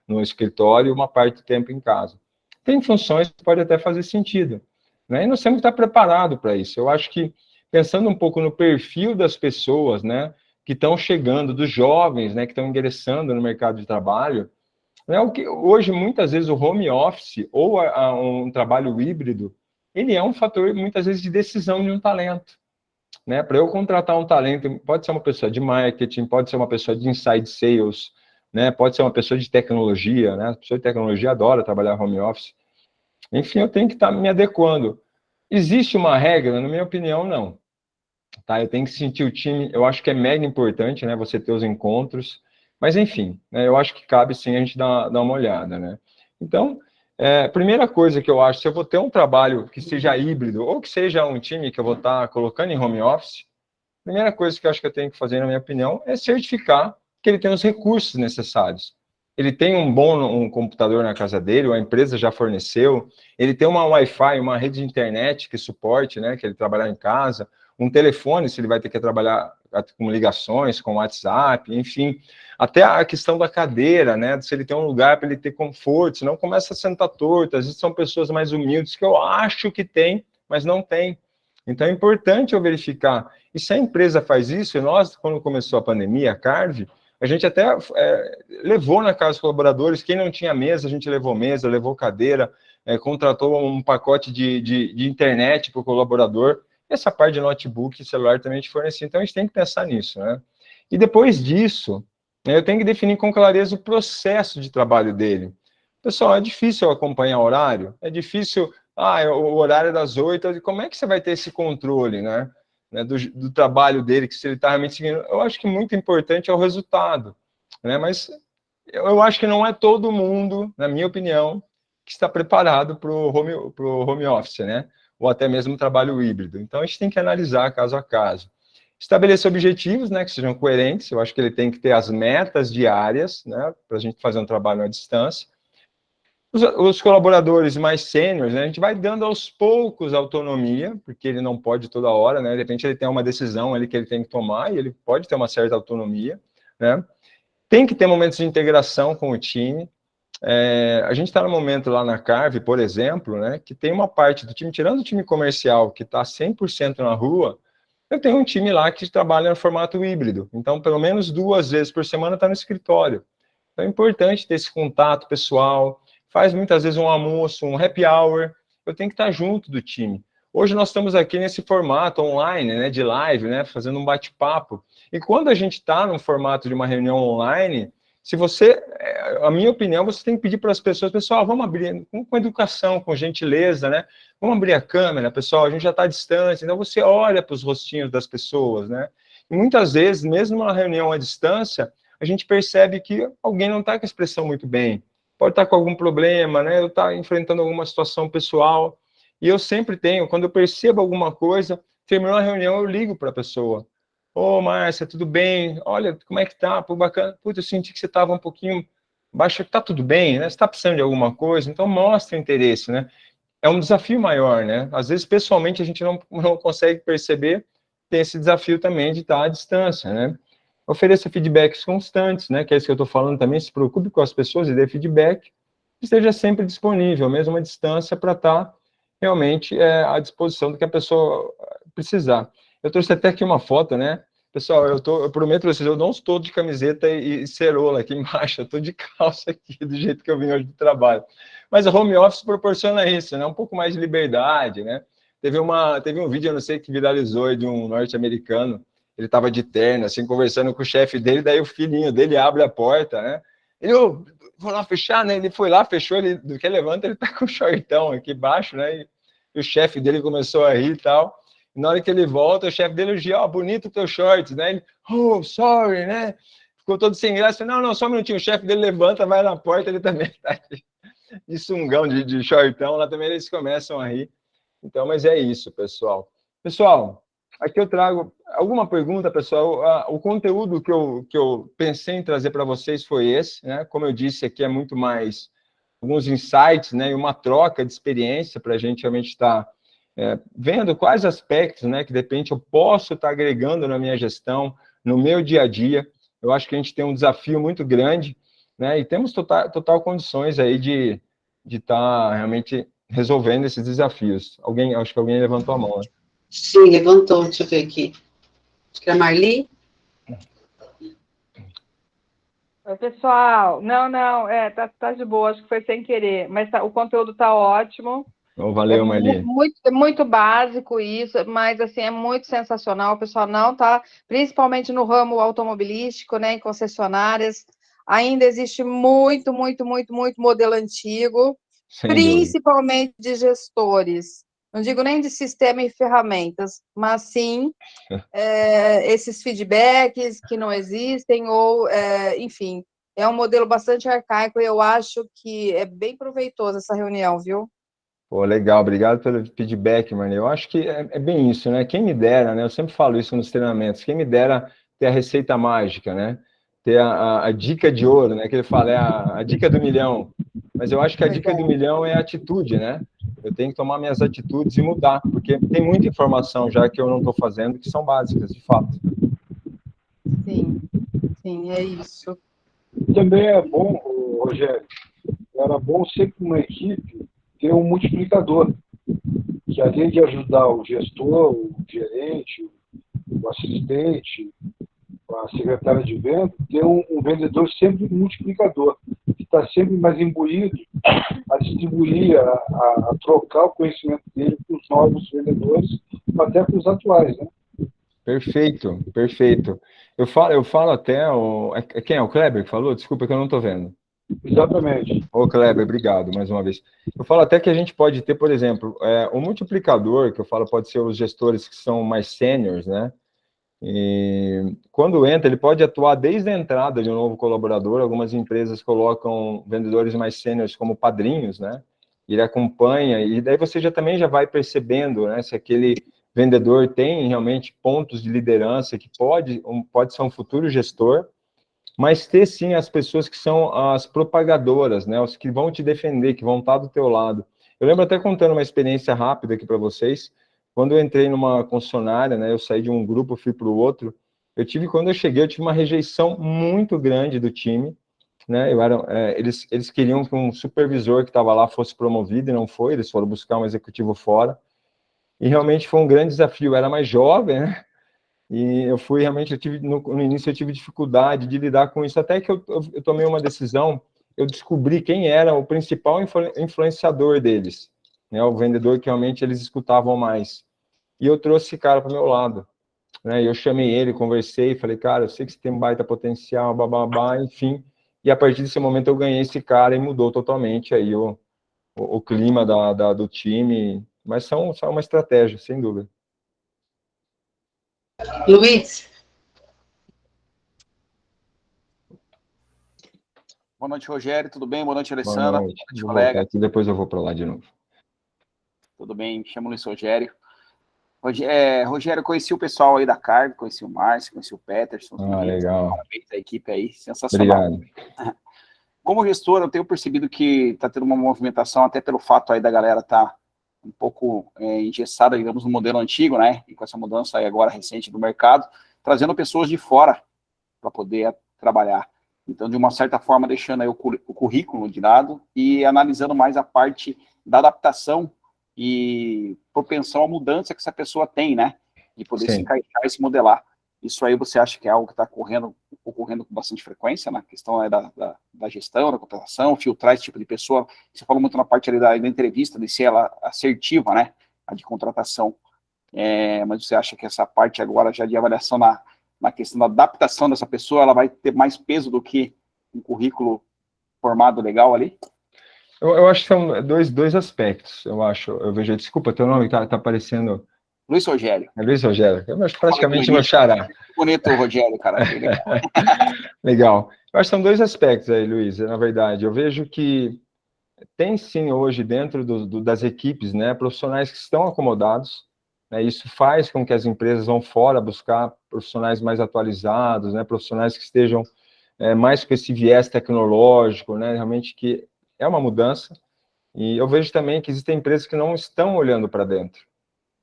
no escritório e uma parte do tempo em casa. Tem funções que pode até fazer sentido, né? E nós temos que estar preparados para isso. Eu acho que, pensando um pouco no perfil das pessoas, né, que estão chegando, dos jovens, né, que estão ingressando no mercado de trabalho, né, hoje, muitas vezes, o home office ou um trabalho híbrido, ele é um fator, muitas vezes, de decisão de um talento. Né? Para eu contratar um talento, pode ser uma pessoa de marketing, pode ser uma pessoa de inside sales, né? Pode ser uma pessoa de tecnologia, né? A pessoa de tecnologia adora trabalhar home office. Enfim, eu tenho que estar me adequando. Existe uma regra? Na minha opinião, não. Tá? Eu tenho que sentir o time, eu acho que é mega importante, né? Você ter os encontros, mas enfim, né? Eu acho que cabe sim a gente dar uma olhada, né? Então, primeira coisa que eu acho, se eu vou ter um trabalho que seja híbrido, ou que seja um time que eu vou estar colocando em home office, a primeira coisa que eu acho que eu tenho que fazer, na minha opinião, é certificar que ele tem os recursos necessários. Ele tem um computador na casa dele, ou a empresa já forneceu, ele tem uma Wi-Fi, uma rede de internet que suporte, né, que ele trabalhar em casa, um telefone, se ele vai ter que trabalhar com ligações, com WhatsApp, enfim, até a questão da cadeira, né, se ele tem um lugar para ele ter conforto, senão começa a sentar torto, às vezes são pessoas mais humildes, que eu acho que tem, mas não tem. Então é importante eu verificar, e se a empresa faz isso, e nós, quando começou a pandemia, a Carve, a gente até levou na casa dos colaboradores, quem não tinha mesa, a gente levou mesa, levou cadeira, contratou um pacote de internet para o colaborador, essa parte de notebook e celular também a gente fornecia, então a gente tem que pensar nisso, né? E depois disso, né, eu tenho que definir com clareza o processo de trabalho dele. Pessoal, é difícil acompanhar horário, é difícil, o horário é das 8, como é que você vai ter esse controle, né? Do trabalho dele, que se ele está realmente seguindo, eu acho que muito importante é o resultado, né? Mas eu acho que não é todo mundo, na minha opinião, que está preparado para o home office, né? Ou até mesmo trabalho híbrido. Então, a gente tem que analisar caso a caso. Estabelecer objetivos, né, que sejam coerentes, eu acho que ele tem que ter as metas diárias, né, para a gente fazer um trabalho à distância. Os colaboradores mais sêniores, né, a gente vai dando aos poucos autonomia, porque ele não pode toda hora, né, de repente ele tem uma decisão ali que ele tem que tomar e ele pode ter uma certa autonomia, né. Tem que ter momentos de integração com o time. A gente está no momento lá na Carve, por exemplo, né, que tem uma parte do time, tirando o time comercial, que está 100% na rua, eu tenho um time lá que trabalha no formato híbrido. Então, pelo menos 2 vezes por semana está no escritório. Então, é importante ter esse contato pessoal, faz muitas vezes um almoço, um happy hour, eu tenho que estar junto do time. Hoje nós estamos aqui nesse formato online, né, de live, né, fazendo um bate-papo. E quando a gente está no formato de uma reunião online, se você, a minha opinião, você tem que pedir para as pessoas, pessoal, vamos abrir com educação, com gentileza, né? Vamos abrir a câmera, pessoal, a gente já está distante, então você olha para os rostinhos das pessoas, né? E muitas vezes, mesmo numa reunião à distância, a gente percebe que alguém não está com a expressão muito bem, pode estar com algum problema, né? Eu estou enfrentando alguma situação pessoal, e eu sempre tenho, quando eu percebo alguma coisa, terminou a reunião, eu ligo para a pessoa. Ô, Márcia, tudo bem? Olha, como é que tá? Pô, bacana. Putz, eu senti que você estava um pouquinho baixo, tá tudo bem, né? Você está precisando de alguma coisa? Então, mostra interesse, né? É um desafio maior, né? Às vezes, pessoalmente, a gente não consegue perceber, tem esse desafio também de estar à distância, né? ofereça feedbacks constantes, né? Que é isso que eu estou falando também, se preocupe com as pessoas e dê feedback, esteja sempre disponível, mesmo à distância, para estar realmente à disposição do que a pessoa precisar. Eu trouxe até aqui uma foto, né? Pessoal, eu prometo a vocês, eu não estou de camiseta e cerola aqui embaixo, eu estou de calça aqui, do jeito que eu vim hoje do trabalho. Mas o home office proporciona isso, né? Um pouco mais de liberdade, né? Teve um vídeo, eu não sei, que viralizou de um norte-americano, ele estava de terno, assim, conversando com o chefe dele, daí o filhinho dele abre a porta, né? Ele, vou lá fechar, né? Ele foi lá, fechou, ele, do que levanta, ele tá com o shortão aqui embaixo, né? E o chefe dele começou a rir e tal. E na hora que ele volta, o chefe dele elogia, bonito o teu short, né? Ele, sorry, né? Ficou todo sem graça. Não, só um minutinho. O chefe dele levanta, vai na porta, ele também tá de sungão, de shortão. Lá também eles começam a rir. Então, mas é isso, pessoal. Pessoal, aqui eu trago alguma pergunta, pessoal. O conteúdo que eu pensei em trazer para vocês foi esse, né? Como eu disse, aqui é muito mais alguns insights, né? E uma troca de experiência para a gente realmente estar vendo quais aspectos, né? Que de repente eu posso estar agregando na minha gestão, no meu dia a dia. Eu acho que a gente tem um desafio muito grande, né? E temos total condições aí de estar realmente resolvendo esses desafios. Acho que alguém levantou a mão, né? Sim, levantou, deixa eu ver aqui. Acho que é a Marli. Oi, pessoal. Não, tá de boa, acho que foi sem querer, mas o conteúdo tá ótimo. Valeu, Marli. Muito básico isso, mas assim, é muito sensacional. O pessoal não tá, principalmente no ramo automobilístico, né, em concessionárias, ainda existe muito modelo antigo, principalmente de gestores. Não digo nem de sistema e ferramentas, mas sim esses feedbacks que não existem, ou, enfim, é um modelo bastante arcaico e eu acho que é bem proveitoso essa reunião, viu? Pô, legal, obrigado pelo feedback, Marli. Eu acho que é bem isso, né? Quem me dera, né? Eu sempre falo isso nos treinamentos, quem me dera ter a receita mágica, né? Ter a dica de ouro, né? Que ele fala, é a dica do milhão. Mas eu acho que a dica do milhão é a atitude, né? Eu tenho que tomar minhas atitudes e mudar, porque tem muita informação já que eu não estou fazendo, que são básicas, de fato. Sim, é isso. Também é bom, Rogério, era bom sempre uma equipe ter um multiplicador, que além de ajudar o gestor, o gerente, o assistente, a secretária de venda, ter um vendedor sempre multiplicador, que está sempre mais imbuído a distribuir, a trocar o conhecimento dele com os novos vendedores, até com os atuais, né? Perfeito. Eu falo até, quem é o Kleber que falou? Desculpa que eu não estou vendo. Exatamente. Ô, Kleber, obrigado mais uma vez. Eu falo até que a gente pode ter, por exemplo, o multiplicador, que eu falo pode ser os gestores que são mais sêniores, né? E quando entra, ele pode atuar desde a entrada de um novo colaborador. Algumas empresas colocam vendedores mais sêniores como padrinhos, né? Ele acompanha, e daí você também já vai percebendo, né? Se aquele vendedor tem realmente pontos de liderança que pode ser um futuro gestor, mas ter sim as pessoas que são as propagadoras, né? Os que vão te defender, que vão estar do teu lado. Eu lembro até contando uma experiência rápida aqui para vocês. Quando eu entrei numa concessionária, né? Eu saí de um grupo, fui para o outro. Quando eu cheguei, eu tive uma rejeição muito grande do time, né? Eles queriam que um supervisor que estava lá fosse promovido e não foi. Eles foram buscar um executivo fora. E realmente foi um grande desafio. Eu era mais jovem, né? E no início eu tive dificuldade de lidar com isso, até que eu tomei uma decisão, eu descobri quem era o principal influenciador deles, né, o vendedor que realmente eles escutavam mais. E eu trouxe esse cara para o meu lado, né, eu chamei ele, conversei, falei, cara, eu sei que você tem um baita potencial, bababá, enfim, e a partir desse momento eu ganhei esse cara e mudou totalmente aí o clima do time, mas são uma estratégia, sem dúvida. Luiz. Boa noite, Rogério. Tudo bem? Boa noite, Alessandra. Boa noite, colega. Aqui, depois eu vou para lá de novo. Tudo bem? Me chamo Luiz Rogério. Rogério, eu conheci o pessoal aí da Carve, conheci o Márcio, conheci o Peterson. Legal. Parabéns à equipe aí, sensacional. Obrigado. Como gestor, eu tenho percebido que está tendo uma movimentação, até pelo fato aí da galera estar um pouco engessada, digamos, no modelo antigo, né? E com essa mudança aí agora recente do mercado, trazendo pessoas de fora para poder trabalhar. Então, de uma certa forma, deixando aí o currículo de lado e analisando mais a parte da adaptação e propensão à mudança que essa pessoa tem, né? De poder se encaixar e se modelar. Isso aí você acha que é algo que está ocorrendo com bastante frequência, na questão da gestão, da contratação, filtrar esse tipo de pessoa? Você falou muito na parte ali da entrevista, de ser ela assertiva, né? A de contratação. Mas você acha que essa parte agora já de avaliação na questão da adaptação dessa pessoa, ela vai ter mais peso do que um currículo formado legal ali? Eu acho que são dois aspectos, eu vejo, desculpa, teu nome tá aparecendo... Luiz Rogério. É Luiz Rogério, eu acho praticamente meu xará. Bonito o Rogério, cara. Legal. Eu acho que são dois aspectos aí, Luiz, na verdade. Eu vejo que tem sim hoje dentro das equipes, né, profissionais que estão acomodados, né, isso faz com que as empresas vão fora buscar profissionais mais atualizados, né, profissionais que estejam mais com esse viés tecnológico, né, realmente que é uma mudança. E eu vejo também que existem empresas que não estão olhando para dentro,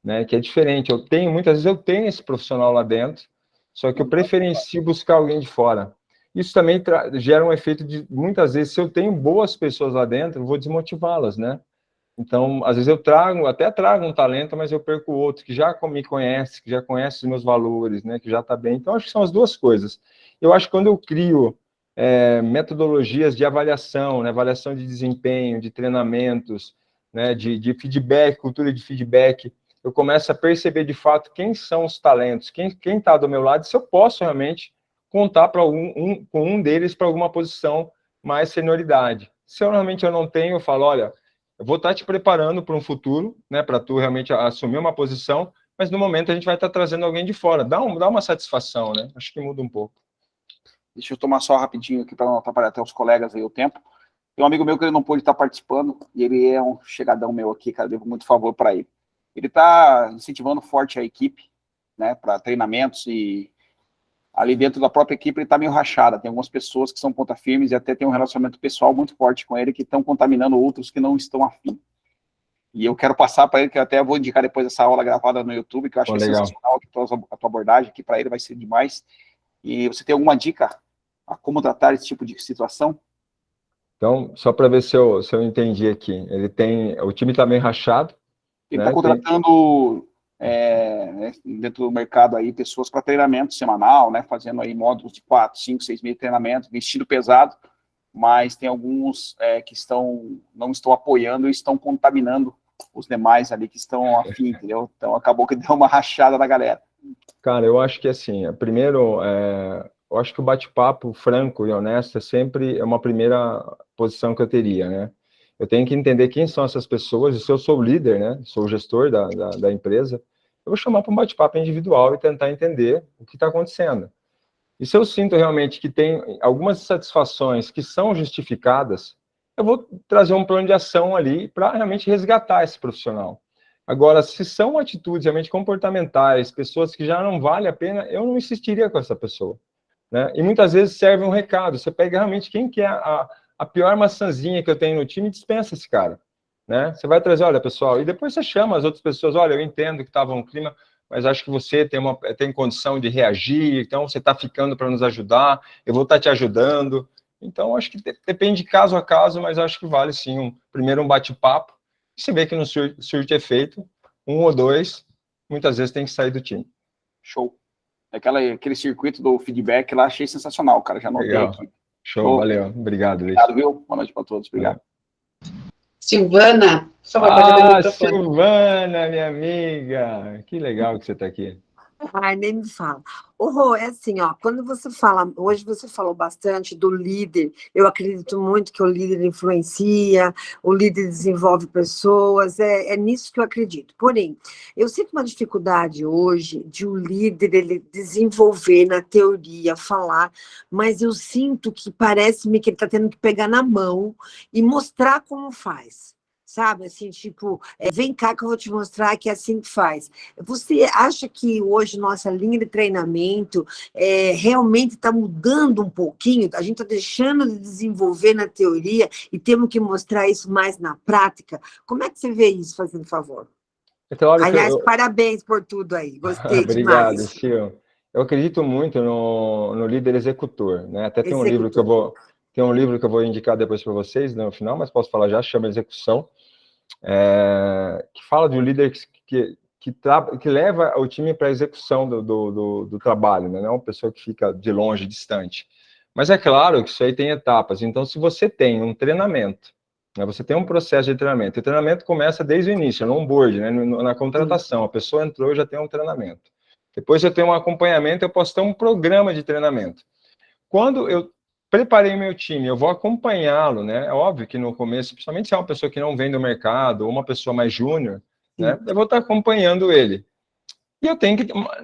né, que é diferente. Muitas vezes eu tenho esse profissional lá dentro, só que eu preferencio buscar alguém de fora. Isso também gera um efeito de, muitas vezes, se eu tenho boas pessoas lá dentro, eu vou desmotivá-las, né? Então, às vezes eu até trago um talento, mas eu perco outro que já me conhece, que já conhece os meus valores, né, que já está bem. Então, acho que são as duas coisas. Eu acho que quando eu crio metodologias de avaliação, né, avaliação de desempenho, de treinamentos, né, de feedback, cultura de feedback, eu começo a perceber de fato quem são os talentos, quem está do meu lado, se eu posso realmente contar com um deles para alguma posição mais senioridade. Se eu realmente não tenho, eu falo, olha, eu vou estar te preparando para um futuro, né, para tu realmente assumir uma posição, mas no momento a gente vai estar trazendo alguém de fora. Dá uma satisfação, né? Acho que muda um pouco. Deixa eu tomar só rapidinho aqui para não atrapalhar até os colegas aí o tempo. Tem um amigo meu que ele não pôde estar participando, e ele é um chegadão meu aqui, cara, devo muito favor para ele. Ele está incentivando forte a equipe, né, para treinamentos, e ali dentro da própria equipe ele está meio rachada. Tem algumas pessoas que são ponta firmes e até tem um relacionamento pessoal muito forte com ele, que estão contaminando outros que não estão afim. E eu quero passar para ele, que eu até vou indicar depois essa aula gravada no YouTube, que eu acho sensacional, que a tua abordagem aqui para ele vai ser demais. E você tem alguma dica a como tratar esse tipo de situação? Então, só para ver se eu entendi aqui, o time está meio rachado. Ele está contratando dentro do mercado aí pessoas para treinamento semanal, né, fazendo aí módulos de 4, 5, 6 mil treinamentos, vestido pesado, mas tem alguns que não estão apoiando e estão contaminando os demais ali que estão afim, entendeu? Então acabou que deu uma rachada na galera. Cara, eu acho que assim, primeiro, eu acho que o bate-papo franco e honesto é uma primeira posição que eu teria, né? Eu tenho que entender quem são essas pessoas, e se eu sou o líder, né, sou o gestor da empresa, eu vou chamar para um bate-papo individual e tentar entender o que está acontecendo. E se eu sinto realmente que tem algumas satisfações que são justificadas, eu vou trazer um plano de ação ali para realmente resgatar esse profissional. Agora, se são atitudes realmente comportamentais, pessoas que já não vale a pena, eu não insistiria com essa pessoa, né? E muitas vezes serve um recado, você pega realmente quem que é a pior maçãzinha que eu tenho no time, dispensa esse cara, né? Você vai trazer, olha, pessoal, e depois você chama as outras pessoas, olha, eu entendo que estava um clima, mas acho que você tem condição de reagir, então você está ficando para nos ajudar, eu vou estar te ajudando. Então, acho que depende de caso a caso, mas acho que vale sim, primeiro um bate-papo, e se vê que não surte efeito, um ou dois, muitas vezes tem que sair do time. Show. Aquele circuito do feedback lá, achei sensacional, cara, já anotei aqui. Show, valeu. Obrigado, Luiz. Obrigado, viu? Boa noite para todos. Obrigado. Silvana, só Silvana, minha amiga. Que legal que você está aqui. Ai, nem me fala. Rô, é assim, ó, quando você fala, hoje você falou bastante do líder, eu acredito muito que o líder influencia, o líder desenvolve pessoas, é nisso que eu acredito. Porém, eu sinto uma dificuldade hoje de um líder ele desenvolver na teoria, falar, mas eu sinto que parece-me que ele está tendo que pegar na mão e mostrar como faz. Sabe, assim, tipo, vem cá que eu vou te mostrar que é assim que faz. Você acha que hoje nossa linha de treinamento realmente está mudando um pouquinho? A gente está deixando de desenvolver na teoria e temos que mostrar isso mais na prática? Como é que você vê isso, fazendo favor? Então, aliás, parabéns por tudo aí, gostei Obrigado, demais. Sil. eu acredito muito no líder executor, né? Até tem um livro que eu vou indicar depois para vocês, né, no final, mas posso falar já, chama Execução, que fala de um líder que leva o time para a execução do trabalho, né? Não é uma pessoa que fica de longe, distante. Mas é claro que isso aí tem etapas. Então, se você tem um treinamento, né, você tem um processo de treinamento, e o treinamento começa desde o início, no onboard, né, na contratação. A pessoa entrou e já tem um treinamento. Depois eu tenho um acompanhamento, eu posso ter um programa de treinamento. Quando eu preparei meu time, eu vou acompanhá-lo, né? É óbvio que no começo, principalmente se é uma pessoa que não vem do mercado, ou uma pessoa mais júnior, né? Eu vou estar acompanhando ele. E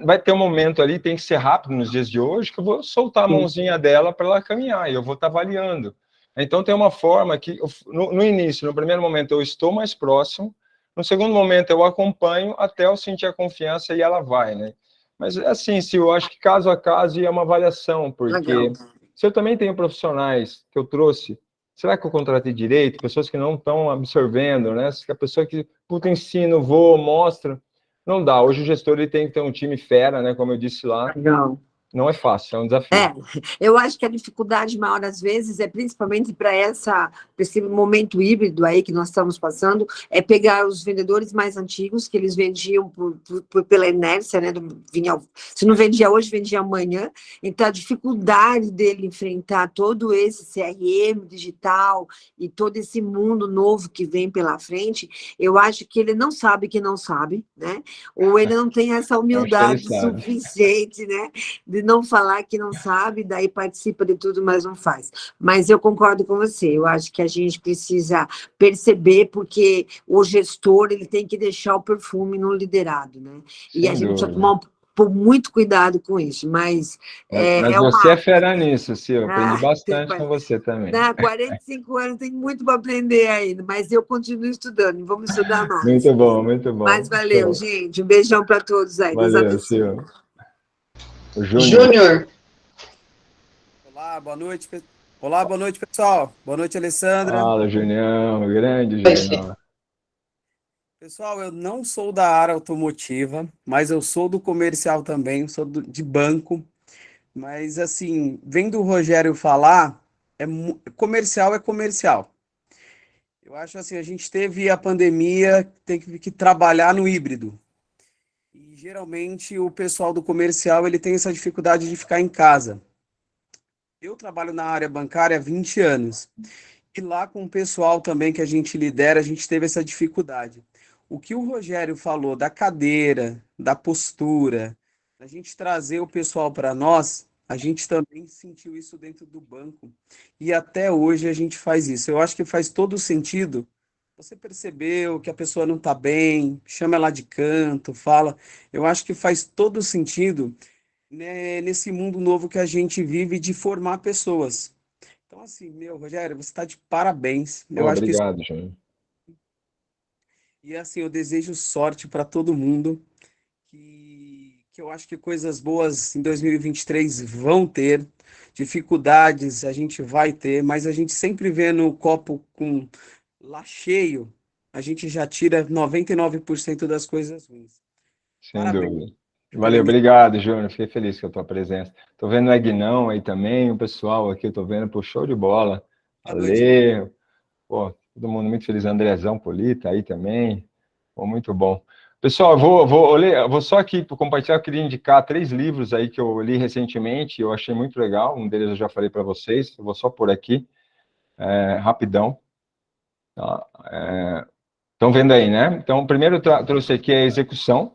vai ter um momento ali, tem que ser rápido nos dias de hoje, que eu vou soltar a mãozinha dela para ela caminhar, e eu vou estar avaliando. Então, tem uma forma que, no início, no primeiro momento, eu estou mais próximo, no segundo momento, eu acompanho até eu sentir a confiança e ela vai, né? Mas, assim, eu acho que caso a caso é uma avaliação, porque Legal. se eu também tenho profissionais que eu trouxe, será que eu contratei direito? Pessoas que não estão absorvendo, né? Se a pessoa que, puta, ensino, vou, mostra, não dá. Hoje o gestor ele tem que ter um time fera, né? Como eu disse lá, Legal. não é fácil, é um desafio. Eu acho que a dificuldade maior, às vezes, é principalmente para esse momento híbrido aí que nós estamos passando, é pegar os vendedores mais antigos, que eles vendiam pela inércia, né? Se não vendia hoje, vendia amanhã. Então, a dificuldade dele enfrentar todo esse CRM digital e todo esse mundo novo que vem pela frente, eu acho que ele não sabe que não sabe, né? Ou ele não tem essa humildade suficiente, né? De não falar que não sabe, daí participa de tudo, mas não faz. Mas eu concordo com você, eu acho que a gente precisa perceber, porque o gestor ele tem que deixar o perfume no liderado, né? E a gente precisa tomar muito cuidado com isso, mas... Mas você é fera nisso, Sil, eu aprendi bastante com você também. 45 anos, tem muito para aprender ainda, mas eu continuo estudando, vamos estudar mais. Muito bom, muito bom. Mas valeu, gente, um beijão para todos aí. Valeu, Sil. O Júnior. Olá, boa noite, pessoal. Boa noite, Alessandra. Fala, Junião, grande Junião. Pessoal, eu não sou da área automotiva, mas eu sou do comercial também, sou de banco. Mas, assim, vendo o Rogério falar, comercial é comercial. Eu acho assim, a gente teve a pandemia, teve que trabalhar no híbrido. E, geralmente, o pessoal do comercial, ele tem essa dificuldade de ficar em casa. Eu trabalho na área bancária há 20 anos. E lá com o pessoal também que a gente lidera, a gente teve essa dificuldade. O que o Rogério falou da cadeira, da postura, a gente trazer o pessoal para nós, a gente também sentiu isso dentro do banco. E até hoje a gente faz isso. Eu acho que faz todo sentido. Você percebeu que a pessoa não está bem, chama ela de canto, fala. Eu acho que faz todo sentido, né, nesse mundo novo que a gente vive de formar pessoas. Então, assim, Rogério, você está de parabéns. Obrigado, Júnior. E assim, eu desejo sorte para todo mundo, que eu acho que coisas boas em 2023 vão ter, dificuldades a gente vai ter, mas a gente sempre vê no copo lá cheio, a gente já tira 99% das coisas ruins. Sem dúvida. Valeu, obrigado, Júnior. Fiquei feliz com a tua presença. Estou vendo o Egnão aí também, o pessoal aqui, estou vendo, pô, show de bola. Ale, pô, todo mundo muito feliz. Andrezão Polita aí também, pô, muito bom. Pessoal, eu vou só aqui para compartilhar, eu queria indicar 3 livros aí que eu li recentemente, eu achei muito legal, um deles eu já falei para vocês, eu vou só por aqui, rapidão. Estão vendo aí, né? Então, o primeiro eu trouxe aqui é Execução,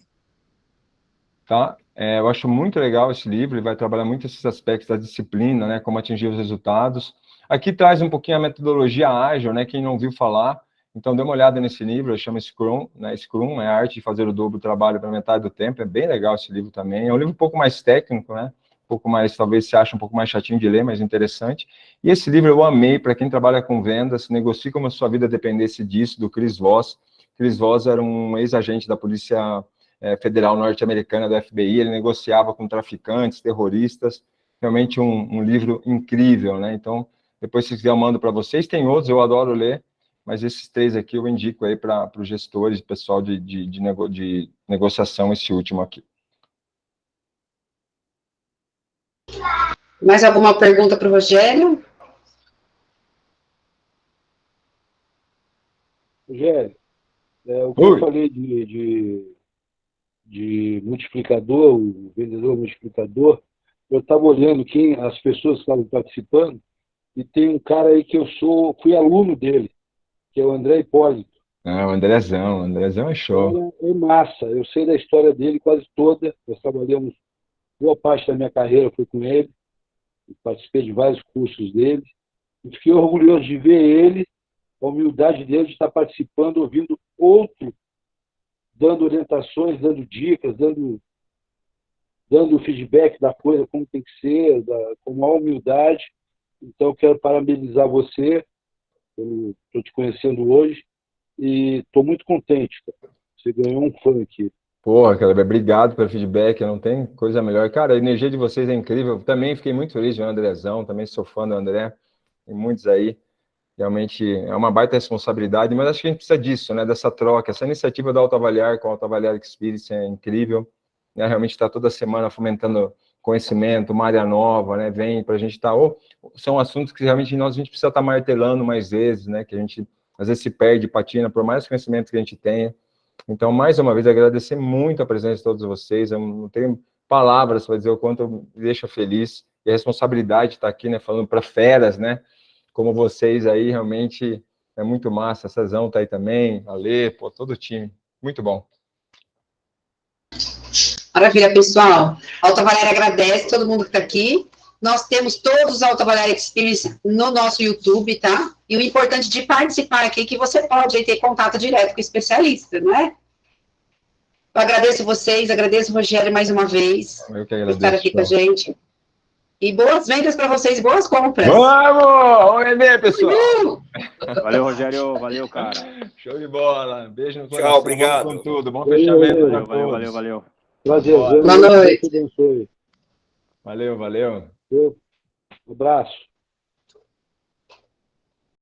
tá? Eu acho muito legal esse livro, ele vai trabalhar muito esses aspectos da disciplina, né? Como atingir os resultados. Aqui traz um pouquinho a metodologia ágil, né? Quem não viu falar, então dê uma olhada nesse livro, chama Scrum, né? Scrum é a arte de fazer o dobro do trabalho para metade do tempo, é bem legal esse livro também. É um livro um pouco mais técnico, né? Um pouco mais, talvez se ache um pouco mais chatinho de ler, mas interessante. E esse livro eu amei, para quem trabalha com vendas, Negocie como a sua vida dependesse disso, do Chris Voss. Chris Voss era um ex-agente da Polícia Federal norte-americana, da FBI, ele negociava com traficantes, terroristas, realmente um livro incrível, né? Então, depois, se quiser, eu mando para vocês. Tem outros, eu adoro ler, mas esses 3 aqui eu indico aí para os gestores, pessoal de negociação, esse último aqui. Mais alguma pergunta para o Rogério? Rogério, o que eu falei de multiplicador, o vendedor multiplicador, eu estava olhando as pessoas que estavam participando, e tem um cara aí que fui aluno dele, que é o André Hipólito. Ah, o Andrezão é show. É massa, eu sei da história dele quase toda, nós trabalhamos, boa parte da minha carreira foi com ele, participei de vários cursos dele, e fiquei orgulhoso de ver ele, a humildade dele de estar participando, ouvindo outro, dando orientações, dando dicas, dando feedback da coisa, como tem que ser, com maior humildade. Então, eu quero parabenizar você, eu estou te conhecendo hoje, e estou muito contente, cara. Você ganhou um fã aqui. Porra, cara, obrigado pelo feedback, não tem coisa melhor. Cara, a energia de vocês é incrível. Também fiquei muito feliz de ver o Andrezão, também sou fã do André, tem muitos aí. Realmente é uma baita responsabilidade, mas acho que a gente precisa disso, né? Dessa troca. Essa iniciativa da Autoavaliar com a Autoavaliar Experience é incrível, né? Realmente está toda semana fomentando conhecimento, uma área nova, né? Vem para a gente estar... são assuntos que realmente a gente precisa estar martelando mais vezes, né? Que a gente às vezes se perde, patina, por mais conhecimento que a gente tenha. Então, mais uma vez, agradecer muito a presença de todos vocês. Eu não tenho palavras para dizer o quanto me deixa feliz. E a responsabilidade de estar aqui, né? Falando para feras, né? Como vocês aí, realmente é muito massa. A Cezão tá aí também, a Lê, todo o time. Muito bom. Maravilha, pessoal. A Autoavaliar agradece todo mundo que está aqui. Nós temos todos os Autoavaliar Experience no nosso YouTube, tá? E o importante de participar aqui é que você pode aí ter contato direto com o especialista, não é? Eu agradeço vocês, agradeço o Rogério mais uma vez Eu que por agradeço. estar aqui com a gente. E boas vendas para vocês, boas compras. Vamos! Vamos vender, pessoal! Valeu, Rogério. Valeu, cara. Show de bola. Beijo no coração. Tchau, obrigado. Vamos com tudo. Bom fechamento. Valeu. Prazer. Boa noite. Deus te abençoe. Valeu. Um abraço.